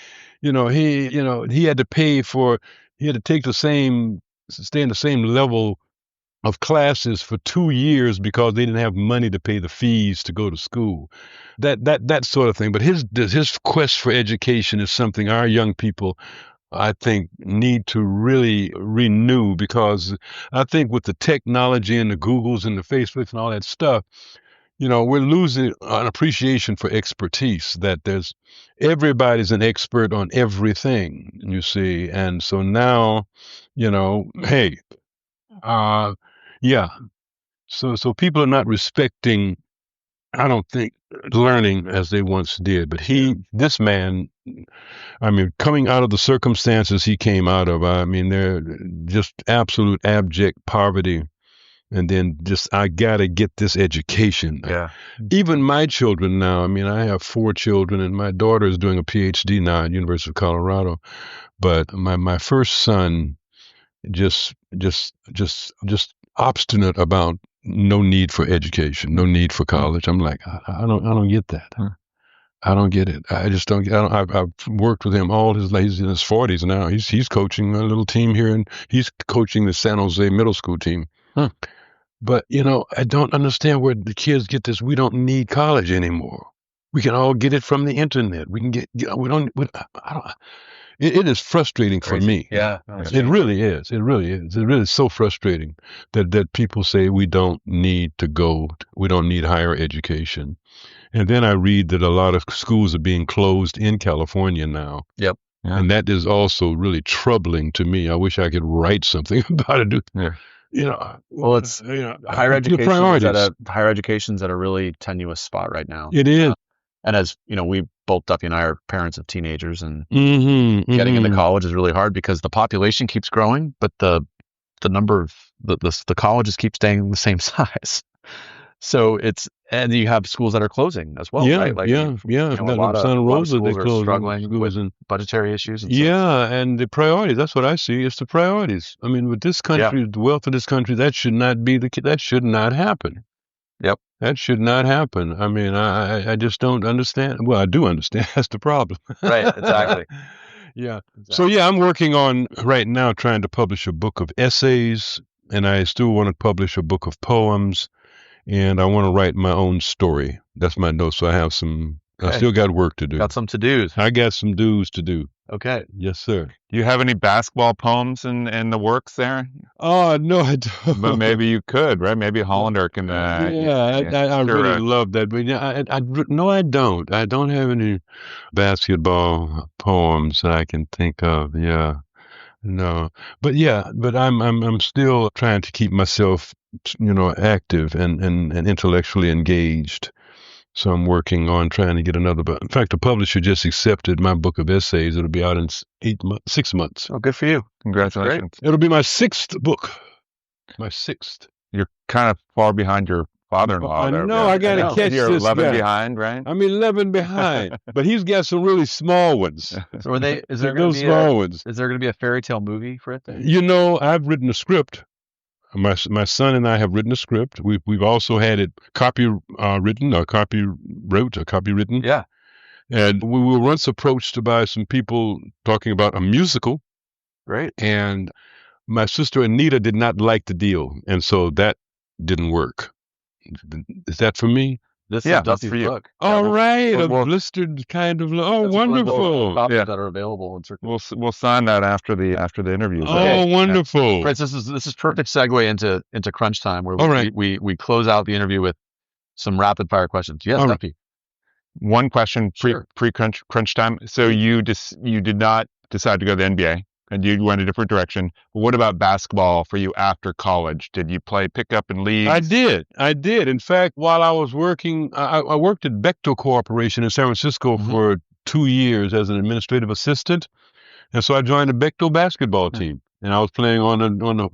had to he had to stay in the same level of classes for 2 years because they didn't have money to pay the fees to go to school. That sort of thing. But his quest for education is something our young people, I think, need to really renew, because I think with the technology and the Googles and the Facebooks and all that stuff, we're losing an appreciation for expertise, that everybody's an expert on everything, you see. And so now, hey, yeah. So people are not respecting, I don't think, learning as they once did. But this man, coming out of the circumstances he came out of, they're just absolute abject poverty. And then I got to get this education. Yeah. Even my children now, I have 4 children, and my daughter is doing a PhD now at University of Colorado. But my first son just obstinate about no need for education, no need for college. I'm like, I don't get that. I don't get it. I just don't. I've worked with him all his life. He's in his 40s now. He's coaching a little team here, and he's coaching the San Jose middle school team. But I don't understand where the kids get this. We don't need college anymore. We can all get it from the internet. We can get. We don't. I don't. It is frustrating for me. Yeah, it really is. It really is. It really is so frustrating that people say we don't need higher education. And then I read that a lot of schools are being closed in California now. Yep. Yeah. And that is also really troubling to me. I wish I could write something about it. Well, it's higher education's at a really tenuous spot right now. It is. And as we both, Duffy and I, are parents of teenagers, and getting into college is really hard because the population keeps growing, but the number of the colleges keep staying the same size. So and you have schools that are closing as well, right? Like, a lot of Santa Rosa, they are struggling with budgetary issues. And the priorities. That's what I see. It's the priorities. With this country, the wealth of this country, that should not happen. Yep. That should not happen. I just don't understand. Well, I do understand. That's the problem. Right. Exactly. Yeah. Exactly. So I'm working on right now trying to publish a book of essays, and I still want to publish a book of poems. And I want to write my own story. That's my note. So I have I still got work to do. Got some to-dos. I got some do's to do. Okay. Yes, sir. Do you have any basketball poems in the works there? Oh, no, I don't. But maybe you could, right? Maybe Hollander can. I really love that. But no, I don't. I don't have any basketball poems that I can think of. Yeah. No. But I'm still trying to keep myself active and intellectually engaged. So I'm working on trying to get another book. In fact, the publisher just accepted my book of essays. It'll be out in 6 months. Oh, good for you. Congratulations. It'll be my 6th book. My 6th. You're kind of far behind your father-in-law. I know. I got to catch You're this 11 guy. behind, right? I'm 11 behind, but he's got some really small ones. So is there going to be a fairy tale movie for it? I've written a script. My son and I have written a script. We've also had it copywritten. Yeah. And we were once approached by some people talking about a musical. Great. And my sister Anita did not like the deal, and so that didn't work. Is that for me? This is Duffy's for you. book. All right, a blistered kind of. Oh, wonderful! Copies that are available. We'll sign that after the interview. Oh, wonderful! Fritz, this is perfect segue into crunch time, where we close out the interview with some rapid fire questions. Yes, Duffy. One question pre crunch time. So you did not decide to go to the NBA, and you went a different direction. What about basketball for you after college? Did you play pickup in leagues? I did. In fact, while I was working, I worked at Bechtel Corporation in San Francisco for 2 years as an administrative assistant, and so I joined the Bechtel basketball team. And I was playing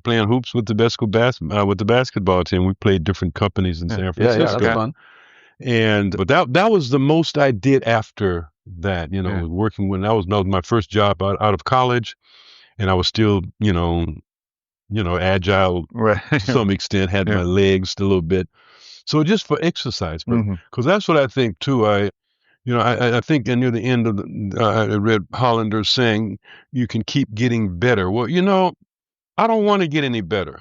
playing hoops with the basketball team. We played different companies in San Francisco. Yeah, that's fun. But that was the most I did after that. Working when that was my first job out of college. and I was still, agile to some extent, had my legs a little bit. So just for exercise, because that's what I think too. I think near the end of I read Hollander saying you can keep getting better. Well, I don't want to get any better.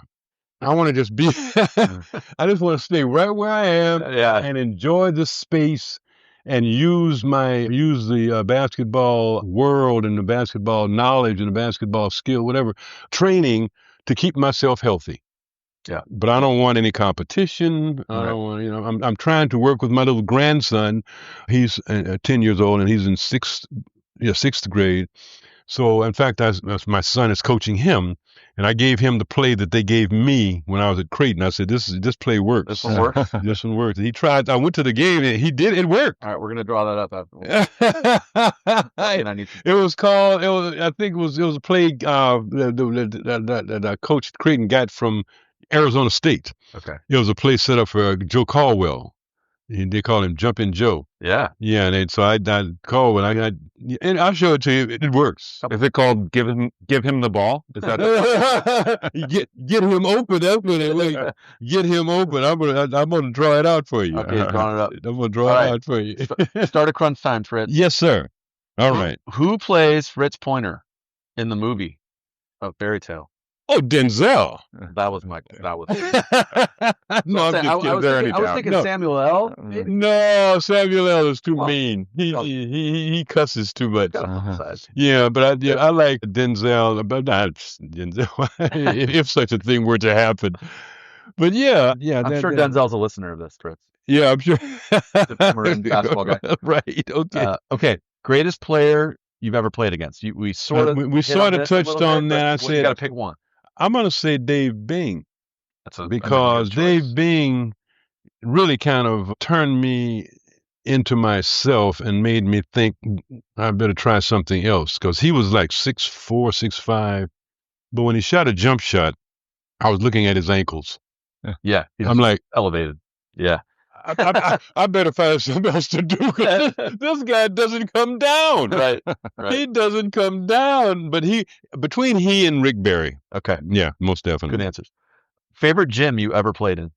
I want to just be, I just want to stay right where I am and enjoy the space and use the basketball world and the basketball knowledge and the basketball skill, whatever, training to keep myself healthy. Yeah. But I don't want any competition. I don't want, I'm trying to work with my little grandson. He's 10 years old and he's in sixth grade. So in fact, my son is coaching him, and I gave him the play that they gave me when I was at Creighton. I said, this play works. This one works? This one works. He tried. I went to the game, and he did. It worked. All right, we're going to draw that up after. It was called, I think it was a play that Coach Creighton got from Arizona State. Okay. It was a play set up for Joe Caldwell. They call him Jumpin' Joe. Yeah. Yeah, and so I called and I'll show it to you. It works. Is it called give him the ball? Is that get him open? That's what it like. Get him open. I'm gonna draw it out for you. Okay, drawing it up. I'm gonna draw it out for you. Start a crunch time, Fritz. Yes, sir. All right. Who plays Fritz Pointer in the movie Fairy Tale? Oh, Denzel. That was. No, I'm just kidding. I was thinking Samuel L. No, Samuel L. is too mean. He cusses too much. Yeah, but I like Denzel, but not Denzel, if such a thing were to happen. But yeah. I'm sure Denzel's a listener of this, Fritz. Yeah, I'm sure. The Marin basketball guy. Right. Okay. Okay. Greatest player you've ever played against? We sort of touched on that. I said you got to pick one. I'm going to say Dave Bing, because Dave Bing really kind of turned me into myself and made me think I better try something else, because he was like 6'4", 6'5", but when he shot a jump shot, I was looking at his ankles. Yeah, I'm like elevated. Yeah. I better find something else to do. This guy doesn't come down. Right. He doesn't come down. But between he and Rick Barry. Okay. Yeah, most definitely. Good answers. Favorite gym you ever played in?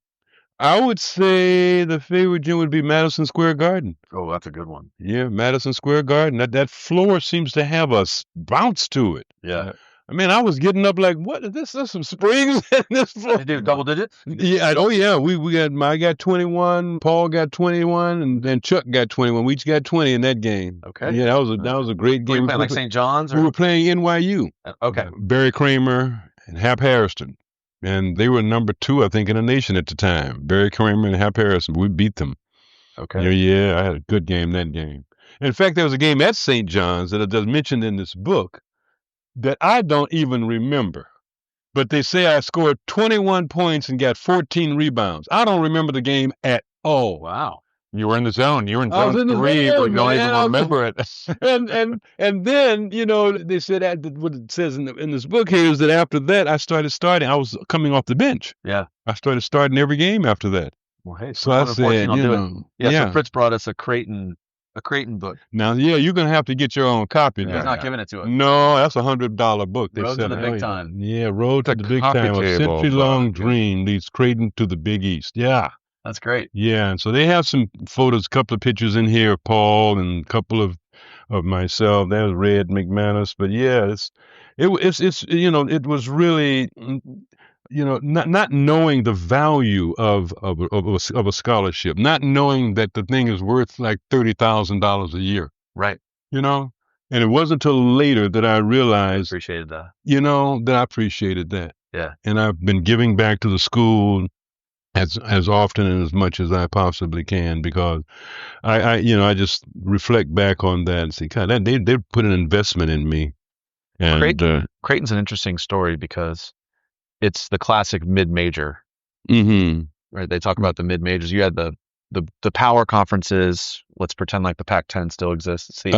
I would say the favorite gym would be Madison Square Garden. Oh, that's a good one. Yeah, Madison Square Garden. That floor seems to have a bounce to it. Yeah. I mean, I was getting up like, what is this? There's some springs in this floor. Did you do double digits? Yeah. Oh, yeah. I got 21. Paul got 21, and Chuck got 21. We each got 20 in that game. Okay. Yeah, that was a great game. Were you playing like St. John's? Or? We were playing NYU. Okay. Barry Kramer and Hap Harrison. And they were number 2, I think, in the nation at the time. Barry Kramer and Hap Harrison. We beat them. Okay. Yeah, I had a good game that game. In fact, there was a game at St. John's that is mentioned in this book that I don't even remember. But they say I scored 21 points and got 14 rebounds. I don't remember the game at all. Wow. You were in the zone. You were in zone 3, but you don't even remember it. and then, they said what it says in this book here is that after that, I started. I was coming off the bench. Yeah. I started starting every game after that. Well, hey, so I said, so Fritz brought us a Creighton book. Now, you're going to have to get your own copy. He's not giving it to us. No, that's $100 book. Road to the Big Time. Yeah, Road to the Big Time. A century-long dream leads Creighton to the Big East. Yeah. That's great. Yeah, and so they have some photos, a couple of pictures in here of Paul and a couple of myself. There's Red McManus. But yeah, it was really, not knowing the value of a scholarship, not knowing that the thing is worth like $30,000 a year. Right. And it wasn't until later that I realized, appreciated that. That I appreciated that. Yeah. And I've been giving back to the school as often and as much as I possibly can, because I just reflect back on that and say, God, they put an investment in me. And Creighton's an interesting story because it's the classic mid-major. Mm-hmm. Right? They talk about the mid-majors. You had the power conferences. Let's pretend like the Pac-10 still exists. It's the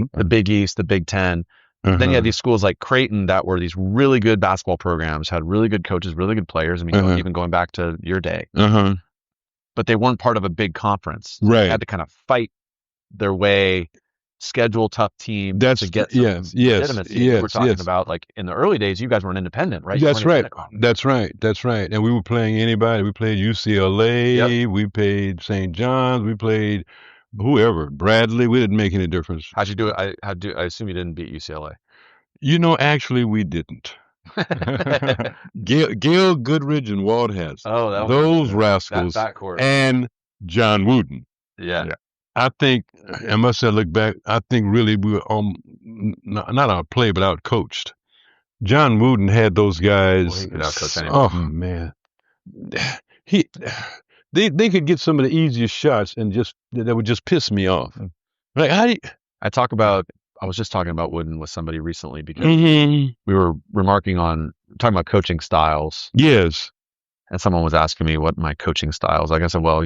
ACC, the Big East, the Big Ten. Then you had these schools like Creighton that were these really good basketball programs, had really good coaches, really good players. I mean, even going back to your day. But they weren't part of a big conference. Right. They had to kind of fight their way schedule tough team That's to get some legitimacy. yes, We're talking about like in the early days, you guys were an independent, right? That's right. That's right. And we were playing anybody. We played UCLA. We played St. John's. We played whoever, Bradley. We didn't make any difference. How'd you do it? I assume you didn't beat UCLA. Actually, we didn't. Gail Goodridge and Walt Hess. Oh, those rascals. And John Wooden. Yeah. I think, I must have looked back, I think really we were not outplayed, but outcoached. John Wooden had those guys. Man. They could get some of the easiest shots and that would just piss me off. Like, I was just talking about Wooden with somebody recently because we were talking about coaching styles. Yes. And someone was asking me what my coaching styles. Like I said, well,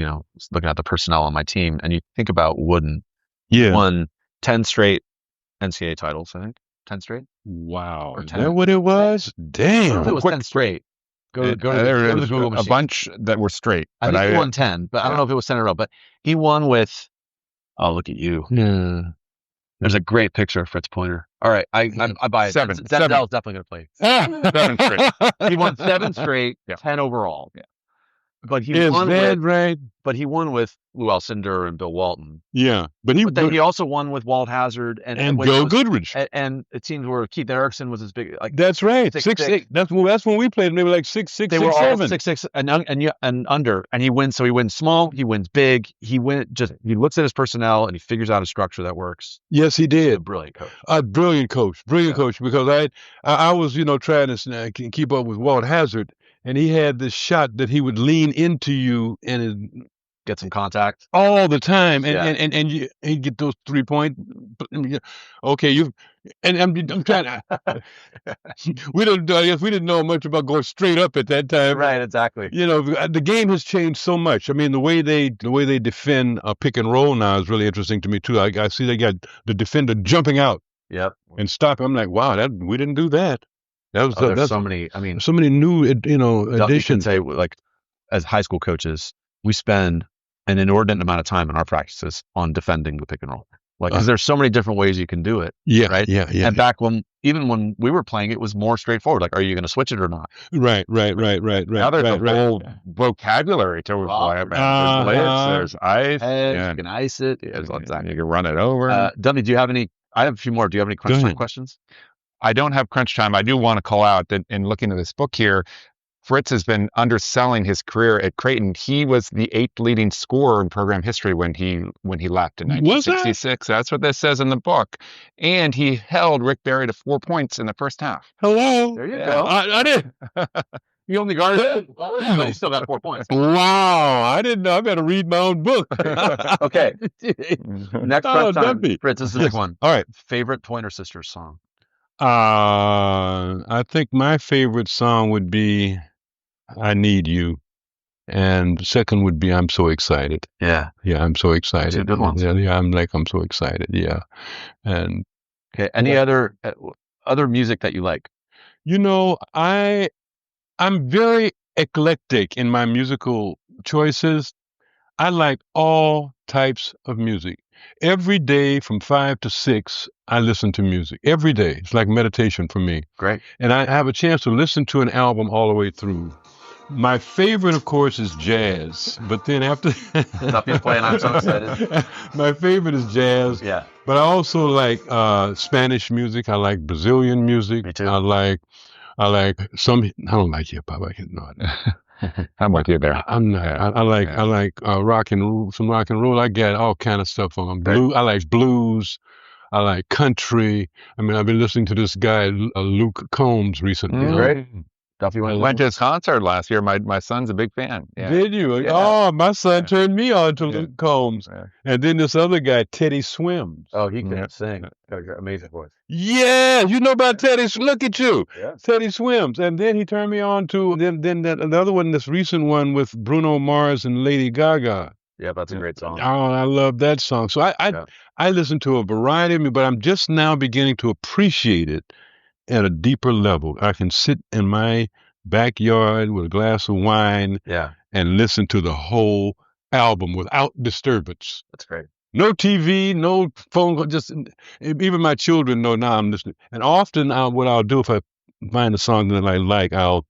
looking at the personnel on my team, and you think about Wooden. Yeah. Won 10 straight NCAA titles, I think. 10 straight. Wow. Is that what it was? Damn. It was 10 straight. Go to the Google machine. A bunch that were straight. I think he won 10, but I don't know if it was 10 in a row. But he won with, oh, look at you. Yeah. There's a great picture of Fritz Pointer. All right, I buy it. Seven. Zenzel's definitely going to play. 7 straight. He won 7 straight, 10 overall. Yeah. But he Is won that right? But he won with Lou Alcindor and Bill Walton. Yeah, but then he also won with Walt Hazard and Joe Goodrich. And it seems where Keith Erickson was as big. Like that's right, 6'6". That's when we played. They were like 6'6". They were all 6'6" and under. And he wins. So he wins small. He wins big. He looks at his personnel and he figures out a structure that works. Yes, he did. He's a brilliant coach. Brilliant coach. Because I was trying to keep up with Walt Hazard. And he had this shot that he would lean into you and get some contact all the time, and he'd get those 3-point. Okay, I'm trying to. We didn't know much about going straight up at that time. Right, exactly. The game has changed so much. I mean, the way they defend a pick and roll now is really interesting to me too. I see they got the defender jumping out. Yep. And stop. I'm like, wow, we didn't do that. There's so many. I mean, so many new, additions. You can say, like, as high school coaches, we spend an inordinate amount of time in our practices on defending the pick and roll, because there's so many different ways you can do it. Yeah, right. Yeah. And back when we were playing, it was more straightforward. Like, are you going to switch it or not? Right. Now there's a whole vocabulary to it. There's ice. You can ice it. There's lots of time you can run it over. Dummy, do you have any? I have a few more. Do you have any crunch time questions? I don't have crunch time. I do want to call out that in looking at this book here, Fritz has been underselling his career at Creighton. He was the 8th leading scorer in program history when he left in 1966. That's what this says in the book. And he held Rick Barry to 4 points in the first half. Hello. There you go. I did. You only guarded, but he still got 4 points. Wow. I didn't know. I better read my own book. Okay. Next crunch time. Fritz, this is a big one. All right. Favorite Pointer Sisters song? I think my favorite song would be I Need You. And second would be I'm So Excited. Yeah. Yeah, I'm so excited. Two good ones. Yeah, I'm so excited. Yeah. And okay. Any other music that you like? I'm very eclectic in my musical choices. I like all types of music. Every day from 5 to 6, I listen to music. Every day. It's like meditation for me. Great. And I have a chance to listen to an album all the way through. My favorite, of course, is jazz. But then after... Duffy's playing, I'm so excited. My favorite is jazz. Yeah. But I also like Spanish music. I like Brazilian music. Me too. I like some... I don't like hip-hop. I'm with you there. I'm not. I like rock and roll. Some rock and roll. I get all kind of stuff on blue. I like blues. I like country. I mean, I've been listening to this guy Luke Combs recently. Great. Duffy went to his concert last year. My son's a big fan. Yeah. Did you? Yeah. Oh, my son turned me on to Luke Combs. Yeah. And then this other guy, Teddy Swims. Oh, he can sing. Amazing voice. Yeah, you know about Teddy. Look at you. Yes. Teddy Swims. And then he turned me on to the other one, this recent one with Bruno Mars and Lady Gaga. Yeah, that's a great song. Oh, I love that song. So I listen to a variety of music, but I'm just now beginning to appreciate it at a deeper level. I can sit in my backyard with a glass of wine and listen to the whole album without disturbance. That's great. No TV, no phone, just even my children know now I'm listening. And often what I'll do if I find a song that I like, I'll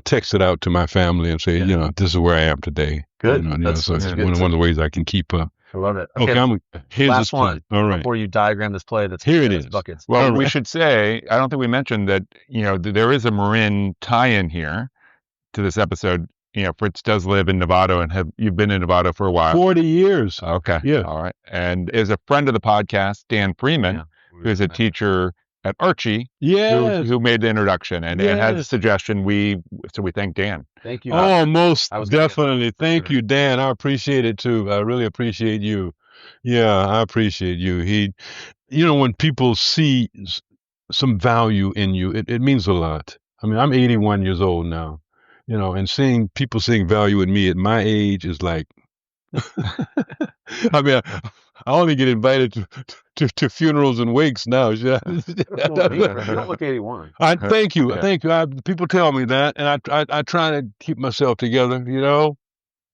text it out to my family and say, this is where I am today. Good. So it's one of the ways I can keep up. I love it. Okay, here's last this one. All right. Before you diagram this play, Here it is. Buckets. Well, we should say, I don't think we mentioned that, there is a Marin tie-in here to this episode. Fritz does live in Novato, and you've been in Novato for a while. 40 years. Okay. Yeah. All right. And is a friend of the podcast, Dan Freeman, who's a teacher at Archie, who made the introduction and had a suggestion. So we thank Dan. Thank you. Oh, most definitely. Thank you, Dan. I appreciate it too. I really appreciate you. Yeah, I appreciate you. When people see some value in you, it means a lot. I mean, I'm 81 years old now, and seeing people seeing value in me at my age is like, I mean, I only get invited to funerals and wakes now. You don't look 81. Thank you. Thank you. People tell me that, and I try to keep myself together,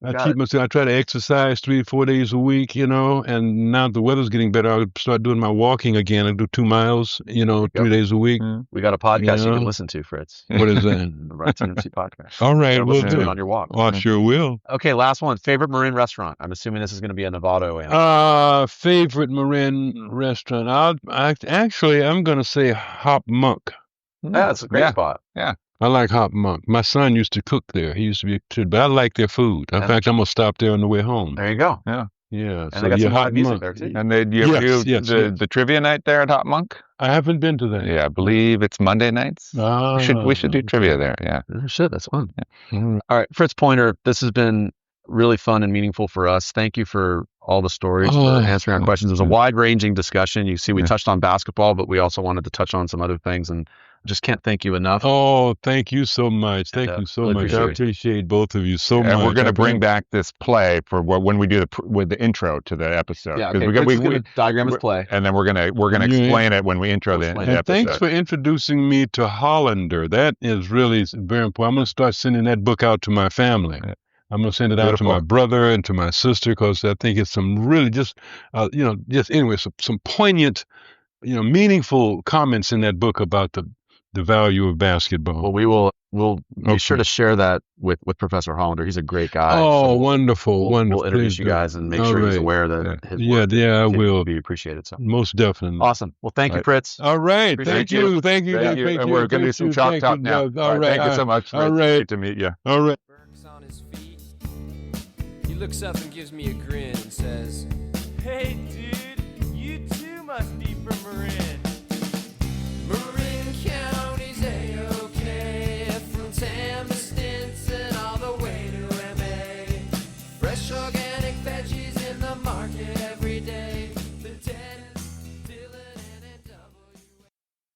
I try to exercise 3-4 days a week, and now the weather's getting better. I'll start doing my walking again. I do 2 miles, 3 days a week. We got a podcast you can listen to, Fritz. What is that? The Run TMC podcast. All right, we'll do it on your walk. Oh, I sure will. Okay, last one. Favorite Marin restaurant? I'm assuming this is going to be a Novato answer. Favorite Marin restaurant? I'm going to say Hop Monk. Yeah, that's a great spot. Yeah. I like Hop Monk. My son used to cook there. He used to be a kid, but I like their food. In fact, I'm going to stop there on the way home. There you go. Yeah. Yeah. And they got some live music there, too. And do you ever do the trivia night there at Hop Monk? I haven't been to that. Yeah, I believe it's Monday nights. We should do trivia there, yeah. That's fun. Yeah. All right, Fritz Pointer, this has been really fun and meaningful for us. Thank you for all the stories, for answering our questions. It was a wide-ranging discussion. You see, we touched on basketball, but we also wanted to touch on some other things, and I just can't thank you enough. Oh, thank you so much. Thank you so much. I appreciate both of you so much. And we're going to bring back this play for when we do with the intro to the episode. Yeah, okay. We diagram his play, and then we're gonna explain it when we intro the episode. Thanks for introducing me to Hollander. That is really very important. I'm going to start sending that book out to my family. I'm going to send it out to my brother and to my sister, because I think it's some really some poignant, meaningful comments in that book about the value of basketball. Well, we'll be sure to share that with Professor Hollander. He's a great guy. Oh, wonderful. We'll introduce you guys and make sure he's aware that his work I will be appreciated. So most definitely. Awesome. Well, thank you, Fritz. All right. Thank you. And we're going to do some chalk talk now. All right. Thank you so much. All right. Great to meet you. All right. Burke's on his feet. He looks up and gives me a grin and says, "Hey, dude, you too must be from Marin."